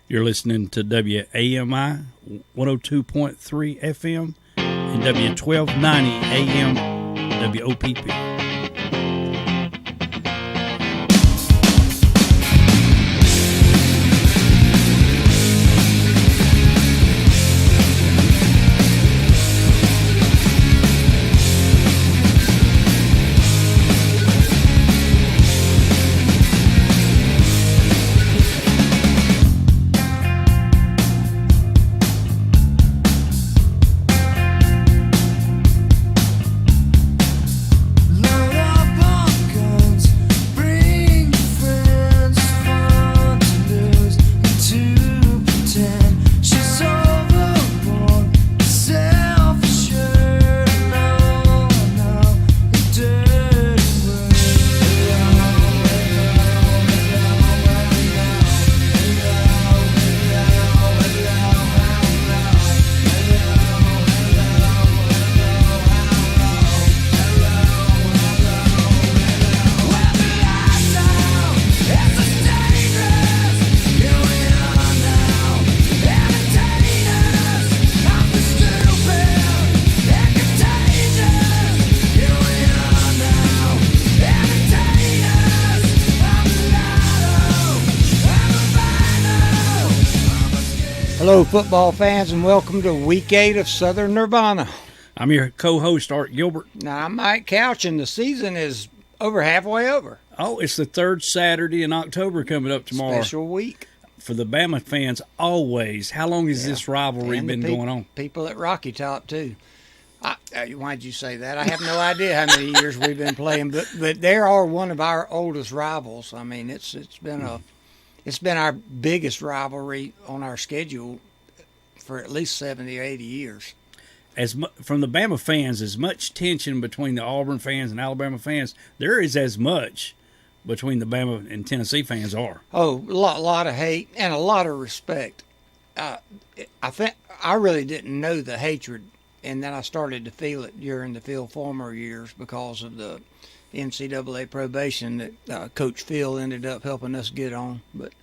You're listening to WAMI 102.3 FM and W1290 AM WOPP. Hello, football fans, and welcome to Week 8 of Southern Nirvana. I'm your co-host, Art Gilbert. Now, I'm Mike Couch, and the season is over halfway over. Oh, it's the third Saturday in October coming up tomorrow. Special week. For the Bama fans, always. How long has this rivalry been going on? People at Rocky Top, too. Why'd you say that? I have no idea how many years we've been playing, but they are one of our oldest rivals. I mean, it's been our biggest rivalry on our schedule for at least 70 or 80 years. From the Bama fans, as much tension between the Auburn fans and Alabama fans, there is as much between the Bama and Tennessee fans are. Oh, a lot of hate and a lot of respect. I think I really didn't know the hatred, and then I started to feel it during the Phil Fulmer years because of the NCAA probation that Coach Phil ended up helping us get on. But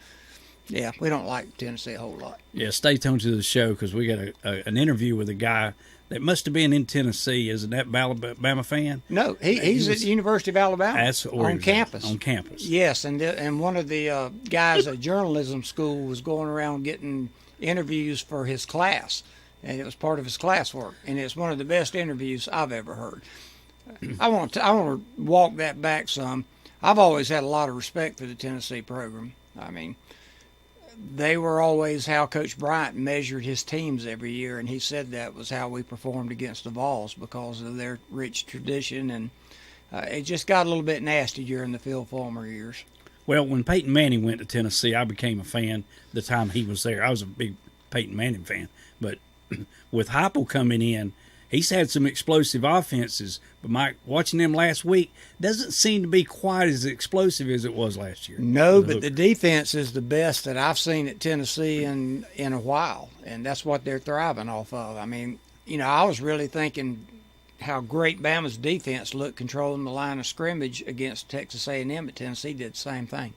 yeah, we don't like Tennessee a whole lot. Yeah, stay tuned to the show because we got an interview with a guy that must have been in Tennessee. Isn't that Alabama fan? No, he's at the University of Alabama. That's on campus. On campus. Yes, and one of the guys at journalism school was going around getting interviews for his class, and it was part of his classwork, and it's one of the best interviews I've ever heard. I want to walk that back some. I've always had a lot of respect for the Tennessee program. I mean, they were always how Coach Bryant measured his teams every year, and he said that was how we performed against the Vols because of their rich tradition, and it just got a little bit nasty during the Phil Fulmer years. Well, when Peyton Manning went to Tennessee, I became a fan the time he was there. I was a big Peyton Manning fan, but with Heupel coming in, he's had some explosive offenses, but Mike, watching them last week, doesn't seem to be quite as explosive as it was last year. No, but the defense is the best that I've seen at Tennessee in a while, and that's what they're thriving off of. I mean, I was really thinking how great Bama's defense looked controlling the line of scrimmage against Texas A&M, but Tennessee did the same thing.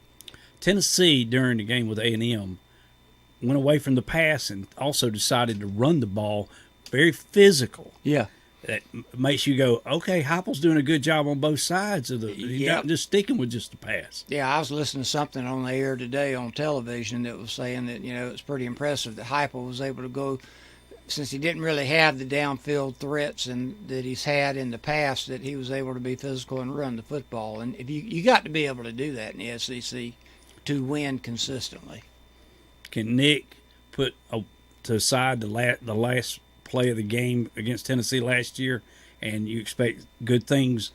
Tennessee, during the game with A&M, went away from the pass and also decided to run the ball very physical. Yeah. That makes you go, okay, Heupel's doing a good job on both sides of he's not just sticking with just the pass. Yeah, I was listening to something on the air today on television that was saying that, it's pretty impressive that Heupel was able to go, since he didn't really have the downfield threats and that he's had in the past, that he was able to be physical and run the football. And if you got to be able to do that in the SEC to win consistently. Can Nick put to the side the last play of the game against Tennessee last year, and you expect good things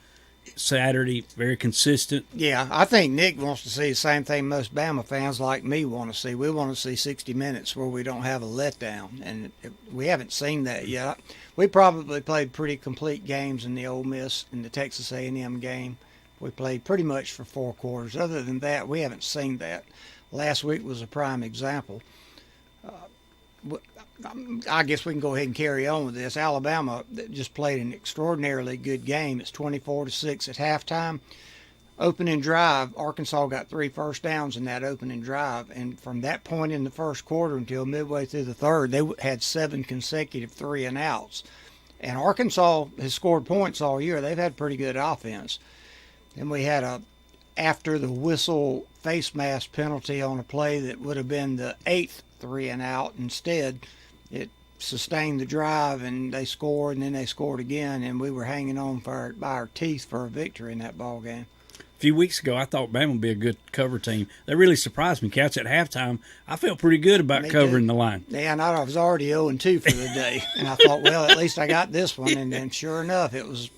Saturday, very consistent. Yeah, I think Nick wants to see the same thing most Bama fans like me want to see. We want to see 60 minutes where we don't have a letdown, and we haven't seen that yet. We probably played pretty complete games in the Ole Miss and the Texas A&M game. We played pretty much for 4 quarters. Other than that, we haven't seen that. Last week was a prime example. I guess we can go ahead and carry on with this. Alabama just played an extraordinarily good game. It's 24-6 at halftime. Opening drive, Arkansas got 3 first downs in that opening drive, and from that point in the first quarter until midway through the third, they had 7 consecutive 3-and-outs. And Arkansas has scored points all year. They've had pretty good offense. And we had a after the whistle face mask penalty on a play that would have been the 8th 3-and-out. Instead, it sustained the drive, and they scored, and then they scored again, and we were hanging on by our teeth for a victory in that ball game. A few weeks ago, I thought Bama would be a good cover team. They really surprised me. Couch at halftime, I felt pretty good about covering the line. Yeah, and I was already 0-2 for the day, and I thought, well, at least I got this one. And then, sure enough, it was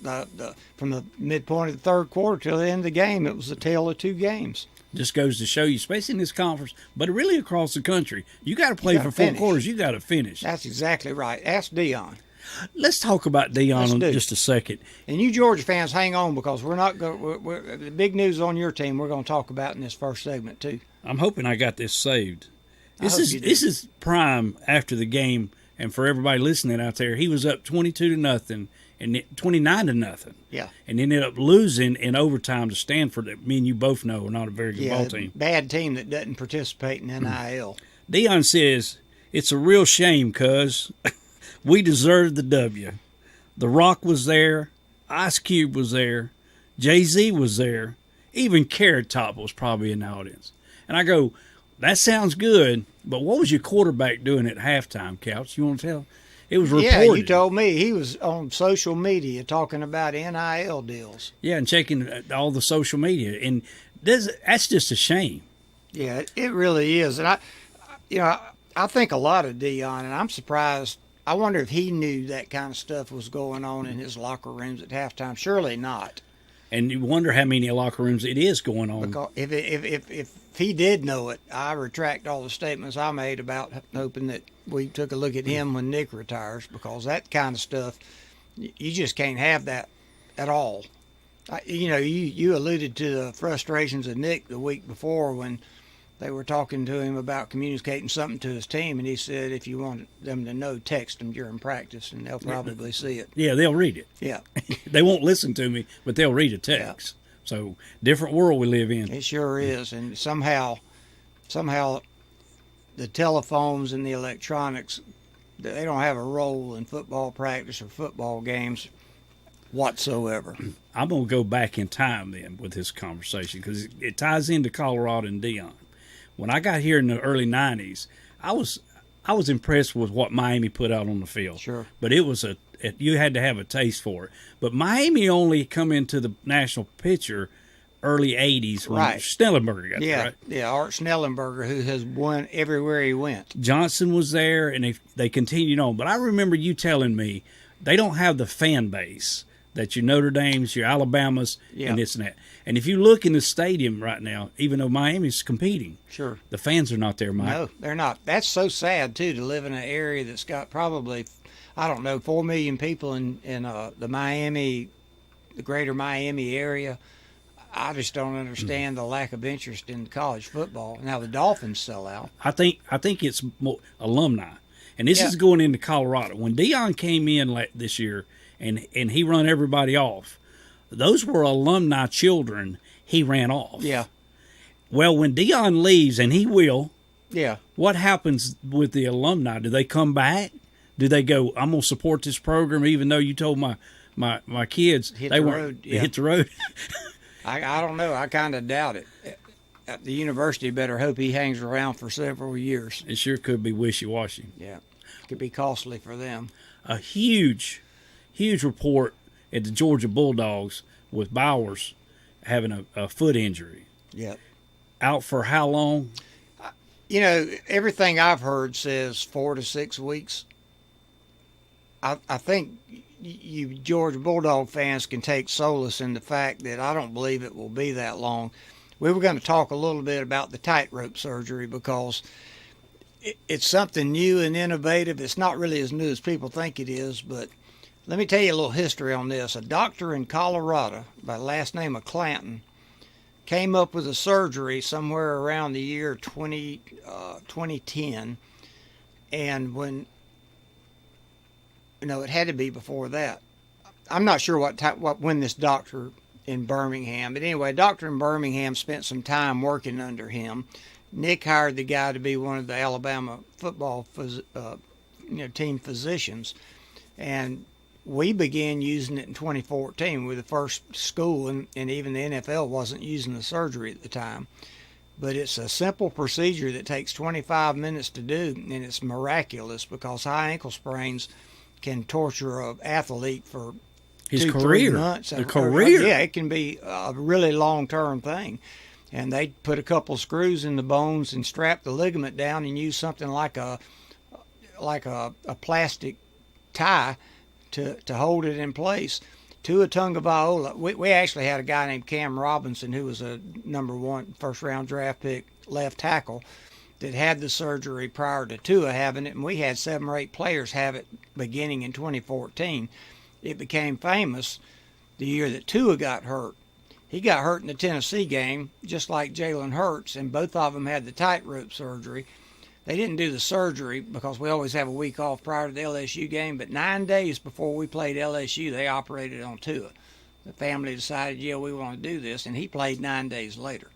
from the midpoint of the third quarter till the end of the game, it was a tale of 2 games. Just goes to show you, especially in this conference, but really across the country, you got to play for 4 quarters. You got to finish. That's exactly right. Ask Deion. Let's talk about Deion in just a second. And you Georgia fans, hang on, because we're not going. The big news on your team we're going to talk about in this first segment too. I'm hoping I got this saved. This is prime after the game, and for everybody listening out there, he was up 22-0 and 29-0. Yeah, and ended up losing in overtime to Stanford. That me and you both know are not a very good ball team. Bad team that doesn't participate in NIL. Deion says it's a real shame, cuz. We deserved the W. The Rock was there. Ice Cube was there. Jay-Z was there. Even Carrot Top was probably in the audience. And I go, that sounds good, but what was your quarterback doing at halftime, Couch? You want to tell? It was reported. Yeah, you told me he was on social media talking about NIL deals. Yeah, and checking all the social media. And that's just a shame. Yeah, it really is. And I think a lot of Deion, and I'm surprised. I wonder if he knew that kind of stuff was going on in his locker rooms at halftime. Surely not. And you wonder how many locker rooms it is going on. Because if he did know it, I retract all the statements I made about hoping that we took a look at him when Nick retires, because that kind of stuff, you just can't have that at all. You alluded to the frustrations of Nick the week before when they were talking to him about communicating something to his team, and he said, if you want them to know, text them during practice, and they'll probably see it. Yeah, they'll read it. Yeah. They won't listen to me, but they'll read a text. Yeah. So, different world we live in. It sure is, and somehow the telephones and the electronics, they don't have a role in football practice or football games whatsoever. I'm going to go back in time then with this conversation, because it ties into Colorado and Deion. When I got here in the early 90s, I was impressed with what Miami put out on the field. Sure. But you had to have a taste for it. But Miami only come into the national picture early 80s when Snellenberger got there, right? Yeah, Art Snellenberger, who has won everywhere he went. Johnson was there, and they continued on. But I remember you telling me they don't have the fan base that your Notre Dame's, your Alabamas, and this and that. And if you look in the stadium right now, even though Miami's competing, sure, the fans are not there, Mike. No, they're not. That's so sad, too, to live in an area that's got probably, 4 million people in the greater Miami area. I just don't understand the lack of interest in college football. Now, the Dolphins sell out. I think it's more alumni. And this is going into Colorado. When Deion came in this year, and he run everybody off, those were alumni children he ran off. Yeah. Well, when Deion leaves, and he will, yeah, what happens with the alumni? Do they come back? Do they go, I'm going to support this program even though you told my kids hit the road? I don't know. I kind of doubt it. At the university better hope he hangs around for several years. It sure could be wishy-washy. Yeah. Could be costly for them. A huge report at the Georgia Bulldogs with Bowers having a foot injury. Yep. Out for how long? Everything I've heard says 4 to 6 weeks. I think you Georgia Bulldog fans can take solace in the fact that I don't believe it will be that long. We were going to talk a little bit about the tightrope surgery because it's something new and innovative. It's not really as new as people think it is, but let me tell you a little history on this. A doctor in Colorado by the last name of Clanton came up with a surgery somewhere around the year 2010, and when it had to be before that. I'm not sure when this doctor in Birmingham, but anyway, a doctor in Birmingham spent some time working under him. Nick hired the guy to be one of the Alabama football team physicians, and we began using it in 2014. We were the first school, and even the NFL wasn't using the surgery at the time. But it's a simple procedure that takes 25 minutes to do, and it's miraculous because high ankle sprains can torture an athlete for his 2-3 career. months. The career. Yeah, it can be a really long-term thing. And they put a couple screws in the bones and strap the ligament down and use something like a plastic tie to hold it in place. Tua Tagovailoa. We actually had a guy named Cam Robinson who was a number 1 first-round draft pick left tackle that had the surgery prior to Tua having it, and we had 7 or 8 players have it beginning in 2014. It became famous the year that Tua got hurt. He got hurt in the Tennessee game, just like Jalen Hurts, and both of them had the tightrope surgery. They didn't do the surgery because we always have a week off prior to the LSU game, but 9 days before we played LSU, they operated on Tua. The family decided, yeah, we want to do this, and he played 9 days later.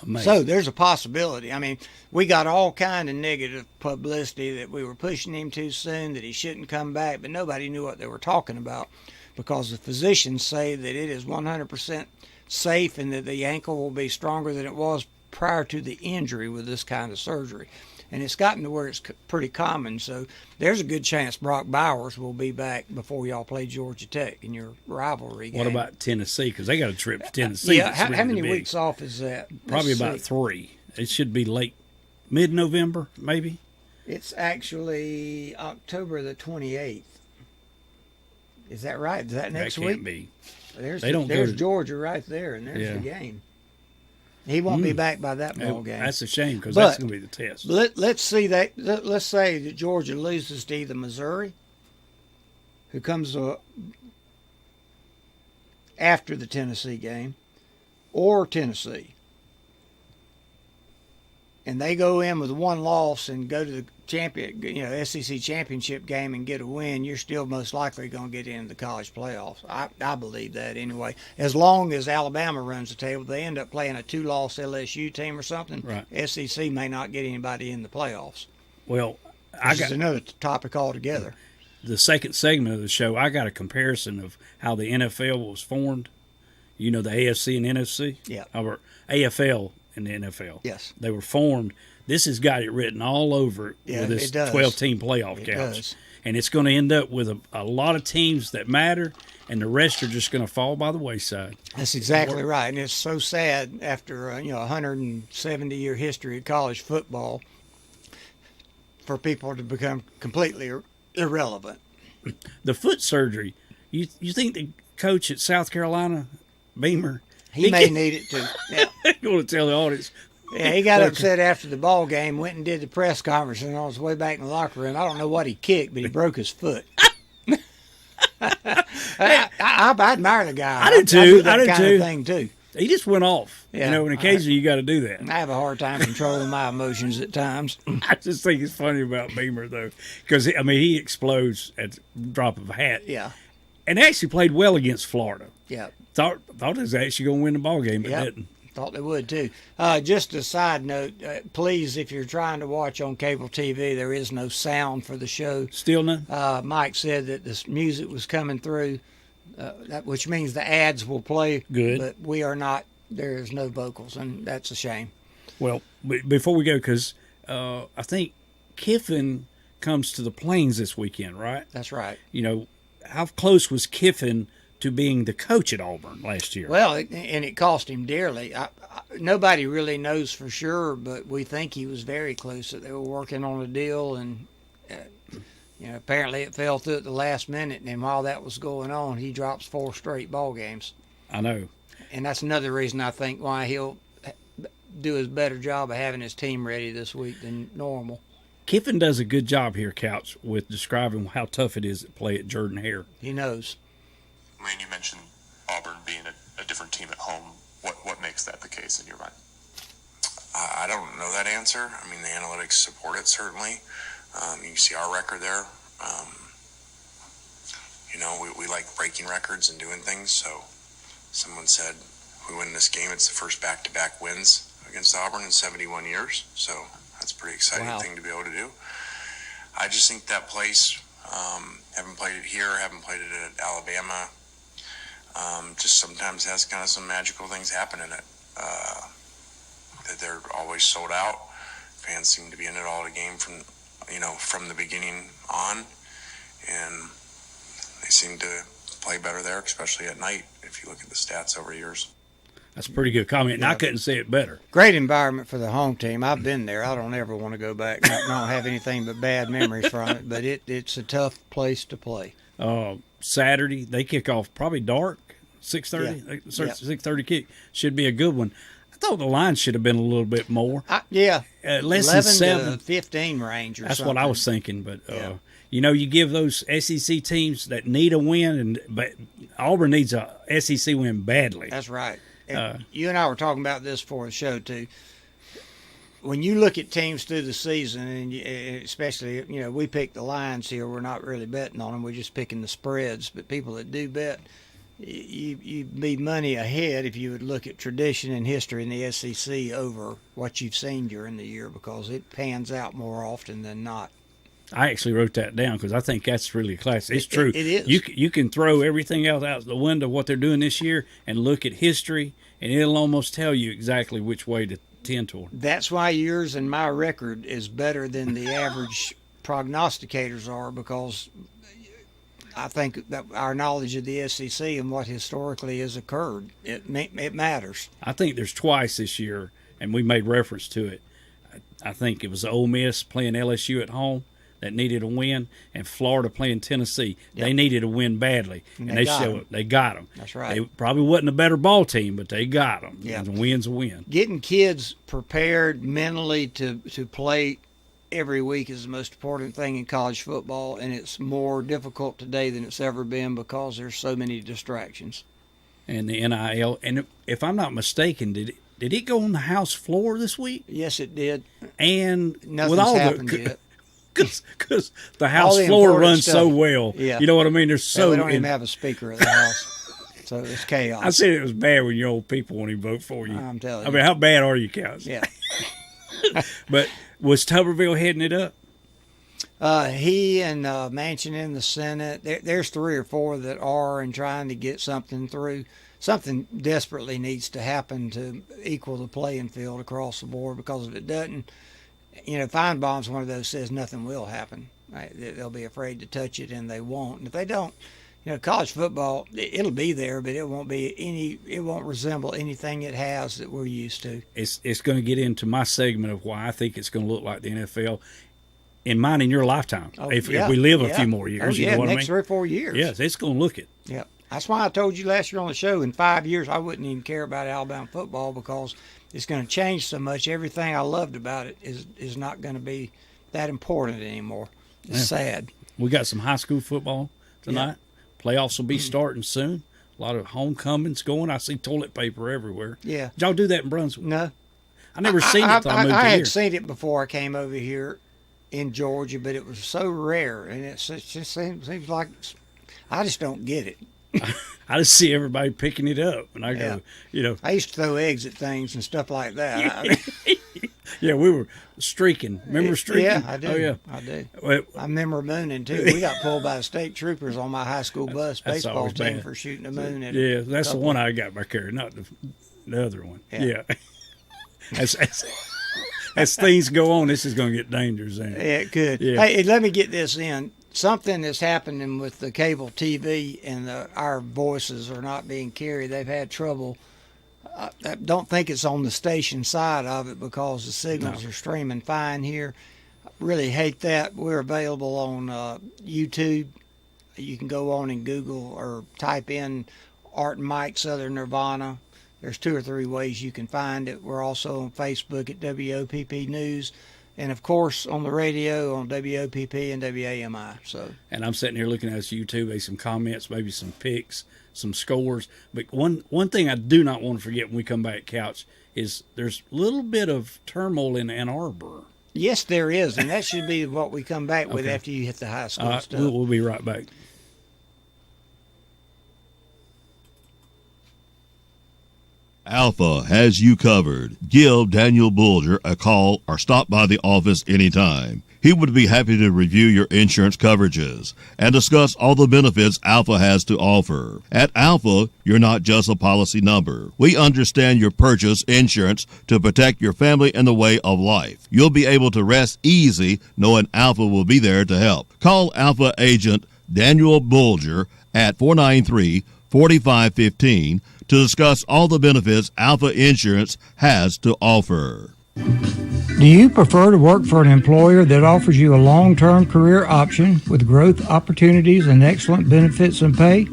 Amazing. So there's a possibility. I mean, we got all kind of negative publicity that we were pushing him too soon, that he shouldn't come back, but nobody knew what they were talking about because the physicians say that it is 100% safe and that the ankle will be stronger than it was prior to the injury with this kind of surgery. And it's gotten to where it's pretty common, so there's a good chance Brock Bowers will be back before y'all play Georgia Tech in your rivalry game. What about Tennessee? Because they got a trip to Tennessee. Yeah, how many weeks off is that? Probably about 3. It should be mid-November, maybe. It's actually October the 28th. Is that right? Is that next week? That can't be. There's Georgia right there, and there's the game. He won't be back by that ball game. That's a shame because that's going to be the test. Let's say that Georgia loses to either Missouri, who comes after the Tennessee game, or Tennessee, and they go in with 1 loss and go to the SEC championship game and get a win. You're still most likely going to get into the college playoffs. I believe that anyway. As long as Alabama runs the table, they end up playing a 2-loss LSU team or something. Right. SEC may not get anybody in the playoffs. Well, This is another topic altogether. The second segment of the show, I got a comparison of how the NFL was formed. The AFC and NFC? Yeah. Or AFL and the NFL. Yes. They were formed. This has got it written all over it with this 12-team playoff couch. And it's going to end up with a lot of teams that matter, and the rest are just going to fall by the wayside. That's exactly right. And it's so sad after a 170-year history of college football for people to become completely irrelevant. The foot surgery, you think the coach at South Carolina, Beamer, he may need it too. Yeah. You want to tell the audience. Yeah, he got upset after the ball game, went and did the press conference, and on his way back in the locker room, I don't know what he kicked, but he broke his foot. I admire the guy. I did too. I do that kind of thing too. He just went off. Yeah, and occasionally you got to do that. I have a hard time controlling my emotions at times. I just think it's funny about Beamer, though, because, he explodes at the drop of a hat. Yeah. And actually played well against Florida. Yeah. Thought it was actually going to win the ball game, but didn't. Thought they would too. Just a side note, please, if you're trying to watch on cable TV, there is no sound for the show. Still none? Mike said that this music was coming through, which means the ads will play. Good. But we are not, there is no vocals, and that's a shame. Well, before we go, because I think Kiffin comes to the Plains this weekend, right? That's right. How close was Kiffin to being the coach at Auburn last year? Well, and it cost him dearly. Nobody really knows for sure, but we think he was very close. That they were working on a deal, and apparently it fell through at the last minute, and then while that was going on, he drops 4 straight ball games. I know. And that's another reason I think why he'll do his better job of having his team ready this week than normal. Kiffin does a good job here, Couch, with describing how tough it is to play at Jordan-Hare. He knows. Wayne, you mentioned Auburn being a different team at home. What makes that the case in your mind? I don't know that answer. I mean, the analytics support it, certainly. You can see our record there. We like breaking records and doing things. So someone said, if we win this game, it's the first back-to-back wins against Auburn in 71 years. So that's a pretty exciting thing to be able to do. I just think that place, haven't played it here, haven't played it at Alabama, just sometimes has kind of some magical things happen in it. That they're always sold out. Fans seem to be in it all the game from the beginning on, and they seem to play better there, especially at night. If you look at the stats over years. That's a pretty good comment, and I couldn't say it better. Great environment for the home team. I've been there. I don't ever want to go back. I don't have anything but bad memories from it, but it's a tough place to play. Saturday, they kick off probably dark, 6:30. Yeah. 6:30 kick. Should be a good one. I thought the line should have been a little bit more. Less 11 than 7. To 15 range or That's something. what I was thinking, but you give those SEC teams that need a win, but Auburn needs a SEC win badly. That's right. You and I were talking about this before the show too. When you look at teams through the season, and especially we pick the lines here, we're not really betting on them. We're just picking the spreads. But people that do bet, you'd be money ahead if you would look at tradition and history in the SEC over what you've seen during the year, because it pans out more often than not. I actually wrote that down because I think that's really classic. It's true. It is. You can throw everything else out the window, what they're doing this year, and look at history, and it'll almost tell you exactly which way to tend toward. That's why yours and my record is better than the average prognosticators are, because I think that our knowledge of the SEC and what historically has occurred, it matters. I think there's twice this year, and we made reference to it. I think it was Ole Miss playing LSU at home that needed a win, and Florida playing Tennessee. Yep. They needed a win badly, and they got them. That's right. They probably wasn't a better ball team, but they got them. Yeah. And a win's a win. Getting kids prepared mentally to play every week is the most important thing in college football, and it's more difficult today than it's ever been because there's so many distractions. And the NIL, and if I'm not mistaken, did it go on the House floor this week? Yes, it did. And nothing's with all happened yet. Because the House floor runs so well. Yeah. You know what I mean? There's so we don't even have a speaker at the House, so it's chaos. I said it was bad when your old people won't even vote for you. I'm telling you. I mean, how bad are you, Couch? Yeah. But was Tuberville heading it up? He and Manchin in the Senate. There's 3 or 4 that are and trying to get something through. Something desperately needs to happen to equal the playing field across the board, because if it doesn't, Feinbaum's one of those says nothing will happen. Right? They'll be afraid to touch it, and they won't. And if they don't, college football, it'll be there, but it won't resemble anything it has that we're used to. It's going to get into my segment of why I think it's going to look like the NFL in mine in your lifetime. If we live a few more years, you know what I mean? Next 3 or 4 years. Yes, it's going to look it. Yep. That's why I told you last year on the show, in 5 years, I wouldn't even care about Alabama football, because it's going to change so much. Everything I loved about it is not going to be that important anymore. It's sad. We got some high school football tonight. Yeah. Playoffs will be starting soon. A lot of homecomings going. I see toilet paper everywhere. Yeah. Did y'all do that in Brunswick? No. I never seen it until I moved I here. had seen it before I came over here in Georgia, but it was so rare, and it just seems like I just don't get it. I just see everybody picking it up, and I go, I used to throw eggs at things and stuff like that. Yeah, we were streaking. Remember streaking? Yeah, I do. Oh, yeah. I do. Well, I remember mooning, too. We got pulled by the state troopers on my high school bus baseball team bad. for shooting a moon. At yeah, that's the one I got back there, not the other one. Yeah. As things go on, this is going to get dangerous. Yeah, it could. Yeah. Hey, let me get this in. Something that's happening with the cable TV, and our voices are not being carried. They've had trouble. I don't think it's on the station side of it, because the signals are streaming fine here. really hate that. We're available on YouTube. You can go on and Google or type in Art and Mike Southern Nirvana. There's 2 or 3 ways you can find it. We're also on Facebook at WOPP News. And, of course, on the radio on WOPP and WAMI. And I'm sitting here looking at this YouTube, maybe some comments, maybe some picks, some scores. But one thing I do not want to forget when we come back, Couch, is there's a little bit of turmoil in Ann Arbor. Yes, there is, and that should be what we come back with after you hit the high school stuff. We'll be right back. Alpha has you covered. Give Daniel Bulger a call or stop by the office anytime. He would be happy to review your insurance coverages and discuss all the benefits Alpha has to offer. At Alpha, you're not just a policy number. We understand your purchase insurance to protect your family and the way of life. You'll be able to rest easy knowing Alpha will be there to help. Call Alpha agent Daniel Bulger at 493-4515 to discuss all the benefits Alpha Insurance has to offer. Do you prefer to work for an employer that offers you a long-term career option with growth opportunities and excellent benefits and pay?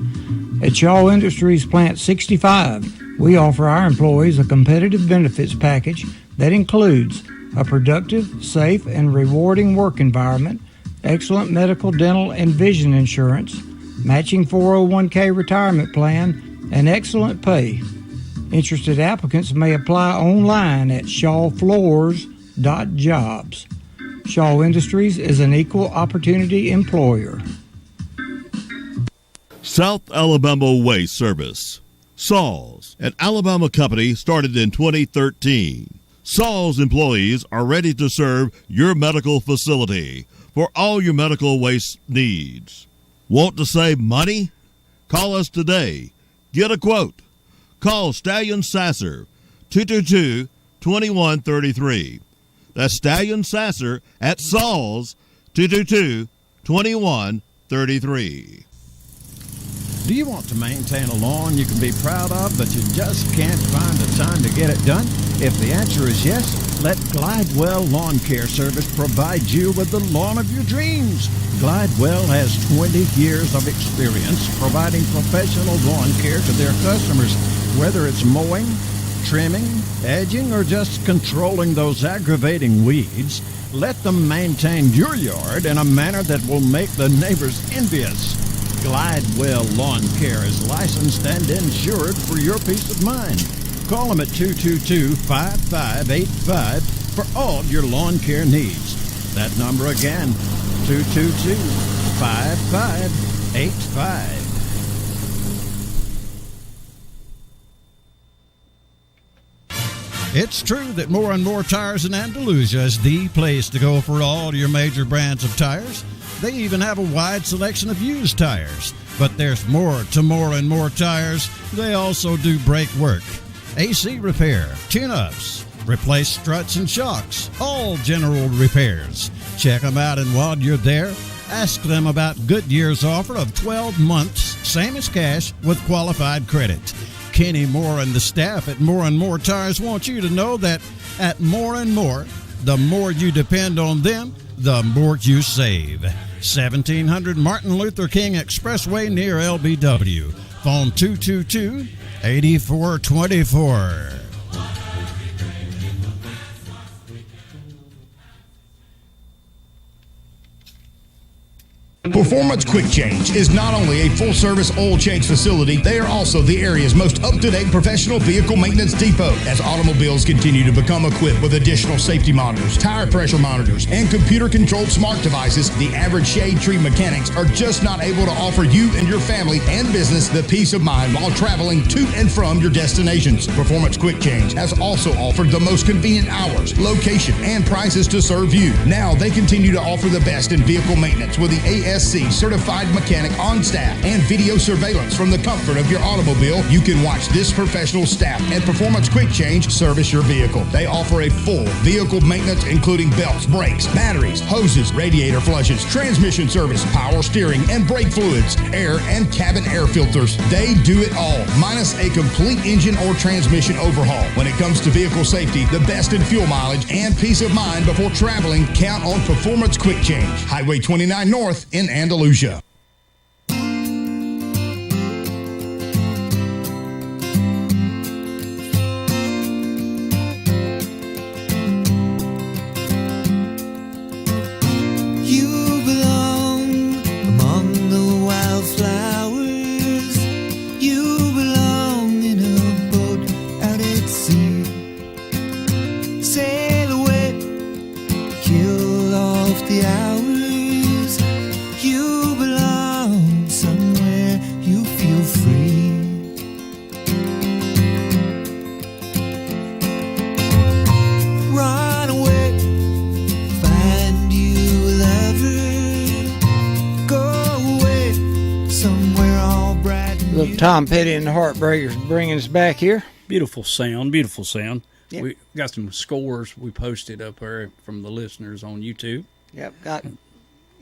At Shaw Industries Plant 65, we offer our employees a competitive benefits package that includes a productive, safe, and rewarding work environment, excellent medical, dental, and vision insurance, matching 401k retirement plan, and excellent pay. Interested applicants may apply online at shawfloors.jobs. Shaw Industries is an equal opportunity employer. South Alabama Waste Service. Saws, an Alabama company started in 2013. Saws employees are ready to serve your medical facility for all your medical waste needs. Want to save money? Call us today. Get a quote. Call Stallion Sasser, 222-2133. That's Stallion Sasser at Saws, 222-2133. Do you want to maintain a lawn you can be proud of, but you just can't find the time to get it done? If the answer is yes, let Glidewell Lawn Care Service provide you with the lawn of your dreams. Glidewell has 20 years of experience providing professional lawn care to their customers, whether it's mowing, trimming, edging, or just controlling those aggravating weeds. Let them maintain your yard in a manner that will make the neighbors envious. Glidewell Lawn Care is licensed and insured for your peace of mind. Call them at 222-5585 for all your lawn care needs. That number again, 222-5585. It's true that More and More Tires in Andalusia is the place to go for all your major brands of tires. They even have a wide selection of used tires. But there's more to More and More Tires. They also do brake work, AC repair, tune-ups, replace struts and shocks, all general repairs. Check them out, and while you're there, ask them about Goodyear's offer of 12 months, same as cash, with qualified credit. Kenny Moore and the staff at More and More Tires want you to know that at More and More, the more you depend on them, the more you save. 1700 Martin Luther King Expressway near LBW. Phone 222-8424. Performance Quick Change is not only a full-service oil change facility, they are also the area's most up-to-date professional vehicle maintenance depot. As automobiles continue to become equipped with additional safety monitors, tire pressure monitors, and computer-controlled smart devices, the average shade tree mechanics are just not able to offer you and your family and business the peace of mind while traveling to and from your destinations. Performance Quick Change has also offered the most convenient hours, location, and prices to serve you. Now they continue to offer the best in vehicle maintenance with the ASC certified mechanic on staff and video surveillance from the comfort of your automobile. You can watch this professional staff and Performance Quick Change service your vehicle. They offer a full vehicle maintenance including belts, brakes, batteries, hoses, radiator flushes, transmission service, power steering, and brake fluids. air, and cabin air filters. They do it all, minus a complete engine or transmission overhaul. When it comes to vehicle safety, the best in fuel mileage and peace of mind before traveling, count on Performance Quick Change. Highway 29 North in Andalusia. Tom Petty and the Heartbreakers bringing us back here. Beautiful sound, beautiful sound. Yep. We got some scores we posted up there from the listeners on YouTube. Yep, got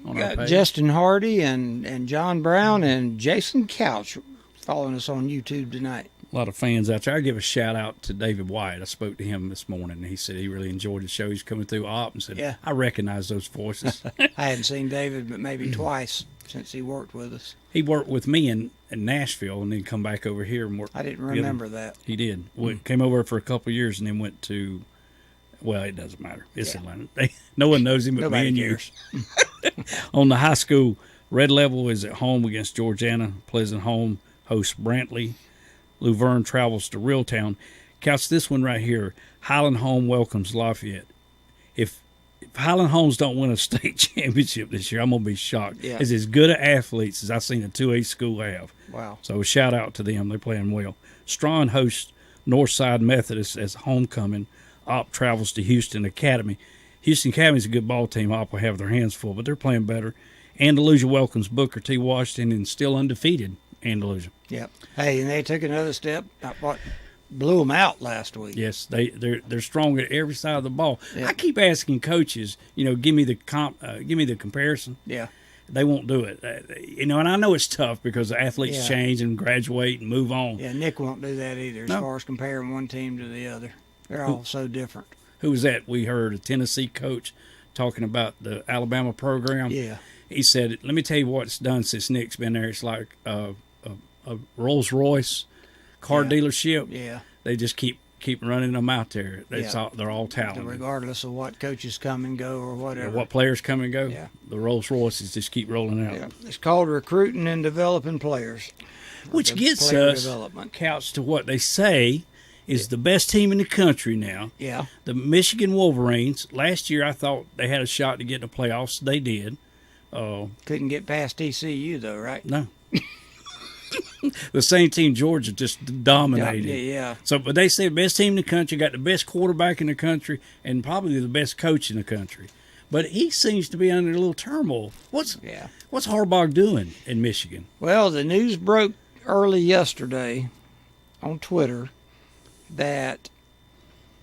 our page. Justin Hardy and John Brown and Jason Couch following us on YouTube tonight. A lot of fans out there. I give a shout out to David White. I spoke to him this morning, and he said he really enjoyed the show. He's coming through op and said, Yeah. I recognize those voices. I hadn't seen David but maybe twice since he worked with us. He worked with me in Nashville and then come back over here and work. I didn't remember that. He did. Came over for a couple of years and then went to, well, it doesn't matter. It's Atlanta. No one knows him but Nobody me and cares. you. On the high school, Red Level is at home against Georgiana. Pleasant Home hosts Brantley. Luverne travels to Reeltown. Couch this one right here. Highland Home welcomes Lafayette. If Highland Homes don't win a state championship this year, I'm going to be shocked. Yeah. It's as good of athletes as I've seen a 2A school have. Wow. So a shout out to them. They're playing well. Strawn hosts Northside Methodist as homecoming. Opp travels to Houston Academy. Houston Academy's a good ball team. Opp will have their hands full, but they're playing better. Andalusia welcomes Booker T. Washington and still undefeated Andalusia. Yep. Hey, and they took another step. What blew them out last week. Yes, they're strong at every side of the ball. Yeah. I keep asking coaches, give me the comparison. Yeah. They won't do it. And I know it's tough because the athletes Yeah. change and graduate and move on. Yeah, Nick won't do that either as No. far as comparing one team to the other. They're all so different. Who was that? We heard a Tennessee coach talking about the Alabama program. Yeah. He said, let me tell you what it's done since Nick's been there. It's like a Rolls-Royce car dealership. Yeah. They just keep running them out there. Yeah. They're all talented. Regardless of what coaches come and go or whatever. Or what players come and go. Yeah. The Rolls-Royces just keep rolling out. Yeah. It's called recruiting and developing players. Which gets player us, development. Couch, to what they say is the best team in the country now. Yeah. The Michigan Wolverines. Last year I thought they had a shot to get in the playoffs. They did. Couldn't get past TCU though, right? No. The same team Georgia just dominated. Yeah. So, but they say best team in the country, got the best quarterback in the country, and probably the best coach in the country. But he seems to be under a little turmoil. What's Harbaugh doing in Michigan? Well, the news broke early yesterday on Twitter that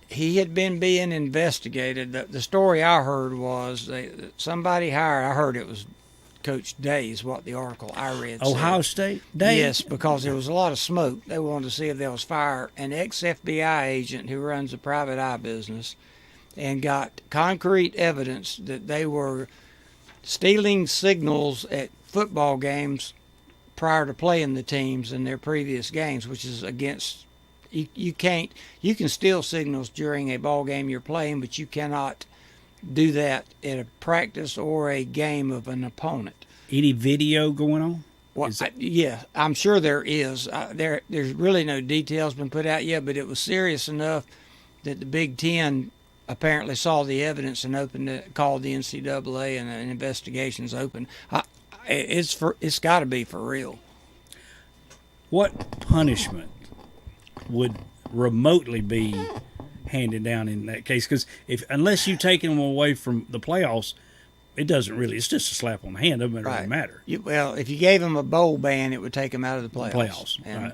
he had been being investigated. The story I heard was somebody hired. I heard it was Coach Days, what the article I read said. Ohio State? Days? Yes, because there was a lot of smoke. They wanted to see if there was fire. An ex-FBI agent who runs a private eye business and got concrete evidence that they were stealing signals at football games prior to playing the teams in their previous games, which is against you can steal signals during a ball game you're playing, but you cannot do that at a practice or a game of an opponent. Any video going on? Well, yeah, I'm sure there is. There's really no details been put out yet, but it was serious enough that the Big Ten apparently saw the evidence and called the NCAA, and an investigation's open. It's got to be for real. What punishment would remotely be handed down in that case? Because unless you've taken them away from the playoffs, it doesn't really. It's just a slap on the hand. It doesn't really matter. Well, if you gave them a bowl ban, it would take them out of the playoffs. And right.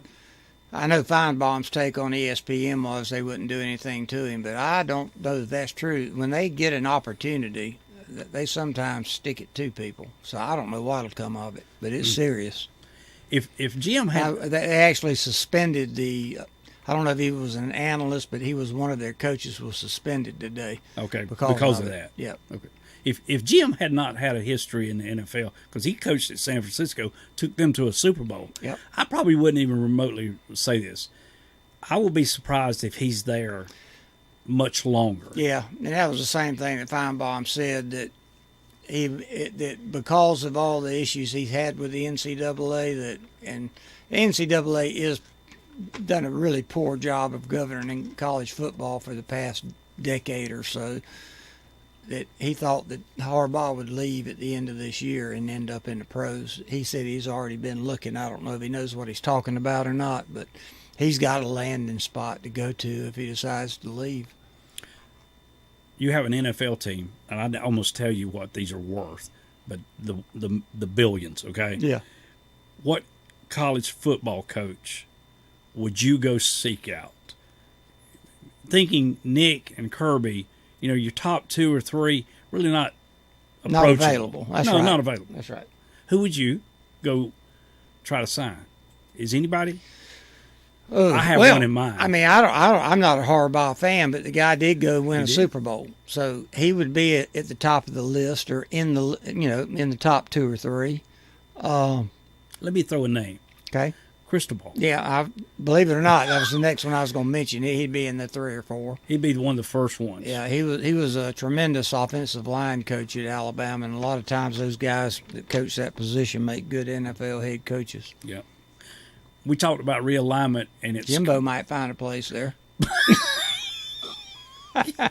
I know Feinbaum's take on ESPN was they wouldn't do anything to him, but I don't know if that's true. When they get an opportunity, they sometimes stick it to people. So I don't know what'll come of it, but it's serious. if Jim had They actually suspended the. I don't know if he was an analyst, but he was one of their coaches. Was suspended today. okay because of that. Yeah. Okay. If Jim had not had a history in the NFL, because he coached at San Francisco, took them to a Super Bowl, Yep. I probably wouldn't even remotely say this. I will be surprised if he's there much longer. Yeah, and that was the same thing that Feinbaum said, that that because of all the issues he's had with the NCAA, and the NCAA is done a really poor job of governing college football for the past decade or so, that he thought that Harbaugh would leave at the end of this year and end up in the pros. He said he's already been looking. I don't know if he knows what he's talking about or not, but he's got a landing spot to go to if he decides to leave. You have an NFL team, and I'd almost tell you what these are worth, but the billions, okay? Yeah. What college football coach would you go seek out? Thinking Nick and Kirby, your top 2 or 3, really not Not approachable. available. That's no, right. not available. That's right. Who would you go try to sign? Is anybody? Oh, I have well, one in mind. I mean, I'm not a Harbaugh fan, but the guy did go win a Super Bowl, so he would be at the top of the list, or in the top 2 or 3. Let me throw a name. Okay. Cristobal. Yeah, believe it or not, that was the next one I was going to mention. He'd be in the 3 or 4. He'd be one of the first ones. Yeah, he was a tremendous offensive line coach at Alabama, and a lot of times those guys that coach that position make good NFL head coaches. Yeah. We talked about realignment, and it's Jimbo might find a place there. I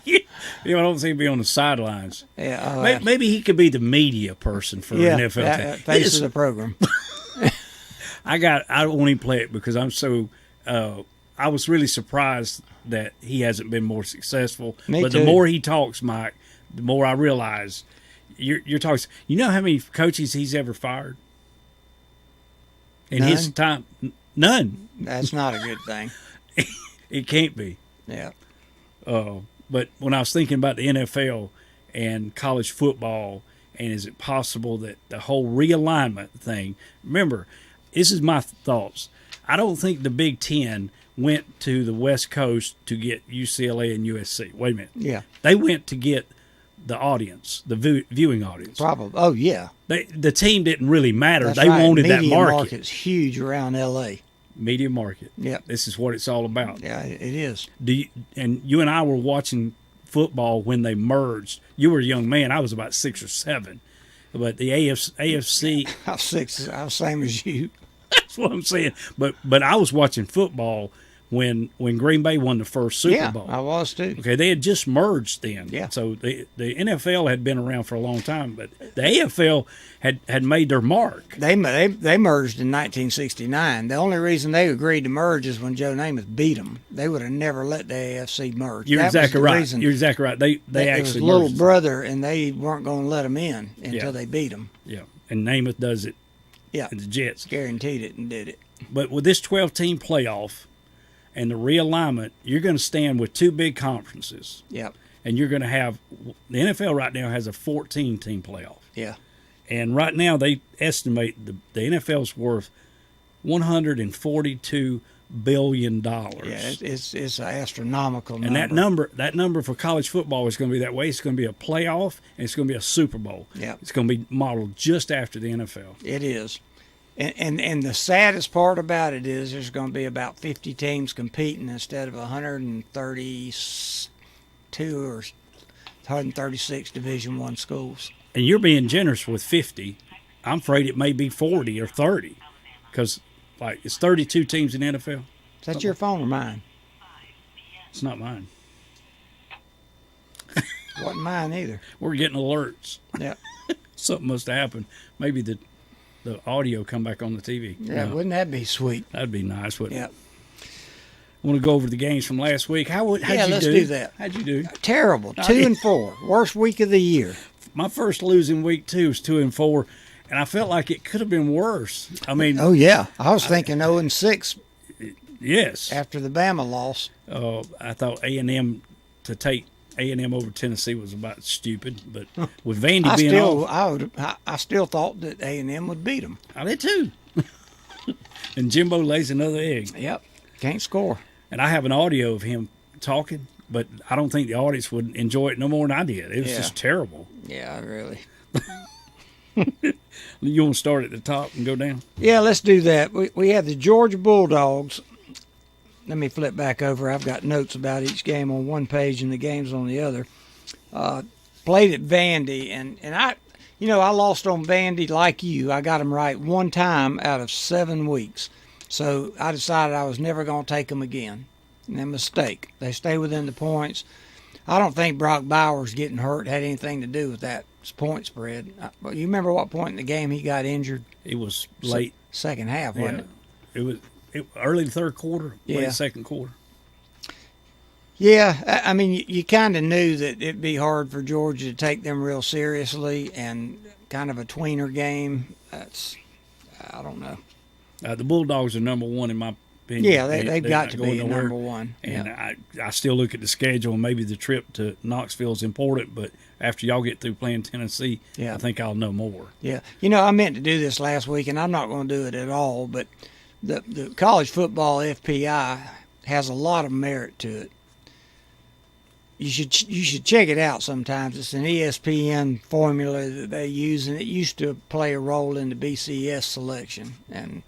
don't think he'd be on the sidelines. Yeah, Maybe he could be the media person for NFL. face of the program. I won't even play it because I'm so. I was really surprised that he hasn't been more successful. Me but too. the more he talks, Mike, the more I realize you're talking. You know how many coaches he's ever fired in his time? None. That's not a good thing. It can't be. Yeah. But when I was thinking about the NFL and college football, and is it possible that the whole realignment thing? Remember, this is my thoughts. I don't think the Big Ten went to the West Coast to get UCLA and USC. Wait a minute. Yeah. They went to get the audience, the viewing audience. Probably. Oh, yeah. The team didn't really matter. That's they right. wanted that Media market. market's huge around L.A. Media market. Yep. This is what it's all about. Yeah, it is. You and I were watching football when they merged. You were a young man. I was about 6 or 7. But the AFC. I was 6. I was same as you. That's what I'm saying. But I was watching football when Green Bay won the first Super Bowl. Yeah, I was too. Okay, they had just merged then. Yeah. So the NFL had been around for a long time, but the AFL had made their mark. They merged in 1969. The only reason they agreed to merge is when Joe Namath beat them. They would have never let the AFC merge. You're That was exactly the right. reason. You're exactly right. They It actually was little merged. brother, and they weren't going to let him in until Yeah. they beat him. Yeah, and Namath does it. Yeah, And the Jets. guaranteed it and did it. But with this 12-team playoff and the realignment, you're going to stand with 2 big conferences. Yep. And you're going to have – the NFL right now has a 14-team playoff. Yeah. And right now they estimate the NFL's worth $142 billion. Yeah, it's an astronomical number. And that number for college football is going to be that way. It's going to be a playoff, and it's going to be a Super Bowl. Yep. It's going to be modeled just after the NFL. It is. And the saddest part about it is there's going to be about 50 teams competing instead of 132 or 136 Division I schools. And you're being generous with 50. I'm afraid it may be 40 or 30 because, it's 32 teams in the NFL. Is that your phone or mine? It's not mine. Wasn't mine either. We're getting alerts. Yeah. Something must have happened. Maybe the audio come back on the TV. Yeah, No, wouldn't that be sweet? that'd be nice, wouldn't Yeah. it? I want to go over the games from last week. How'd you let's do? do that. How'd you do? Terrible. 2-4. Worst week of the year. My first losing week, too, was 2-4, and I felt like it could have been worse. I mean, Oh, yeah. I was thinking 0-6 yes. after the Bama loss. I thought A&M to take A&M over Tennessee was about stupid, but with Vandy being off, I still thought that A&M would beat them. I did too. And Jimbo lays another egg. Yep. Can't score. And I have an audio of him talking, but I don't think the audience would enjoy it no more than I did. It was just terrible. Yeah, really. You want to start at the top and go down? Yeah, let's do that. We have the Georgia Bulldogs. Let me flip back over. I've got notes about each game on one page and the games on the other. Played at Vandy, and I lost on Vandy like you. I got them right one time out of 7 weeks. So I decided I was never going to take them again. And a mistake. They stay within the points. I don't think Brock Bowers getting hurt had anything to do with that point spread. You remember what point in the game he got injured? It was late. Second half, wasn't it? It was early third quarter, late second quarter. Yeah, I mean, you kind of knew that it'd be hard for Georgia to take them real seriously, and kind of a tweener game. I don't know. The Bulldogs are number one in my opinion. Yeah, they've got to be number one. And yeah. I still look at the schedule, and maybe the trip to Knoxville is important, but after y'all get through playing Tennessee, I think I'll know more. Yeah. I meant to do this last week, and I'm not going to do it at all, but the college football FPI has a lot of merit to it. You should check it out sometimes. It's an ESPN formula that they use, and it used to play a role in the BCS selection. And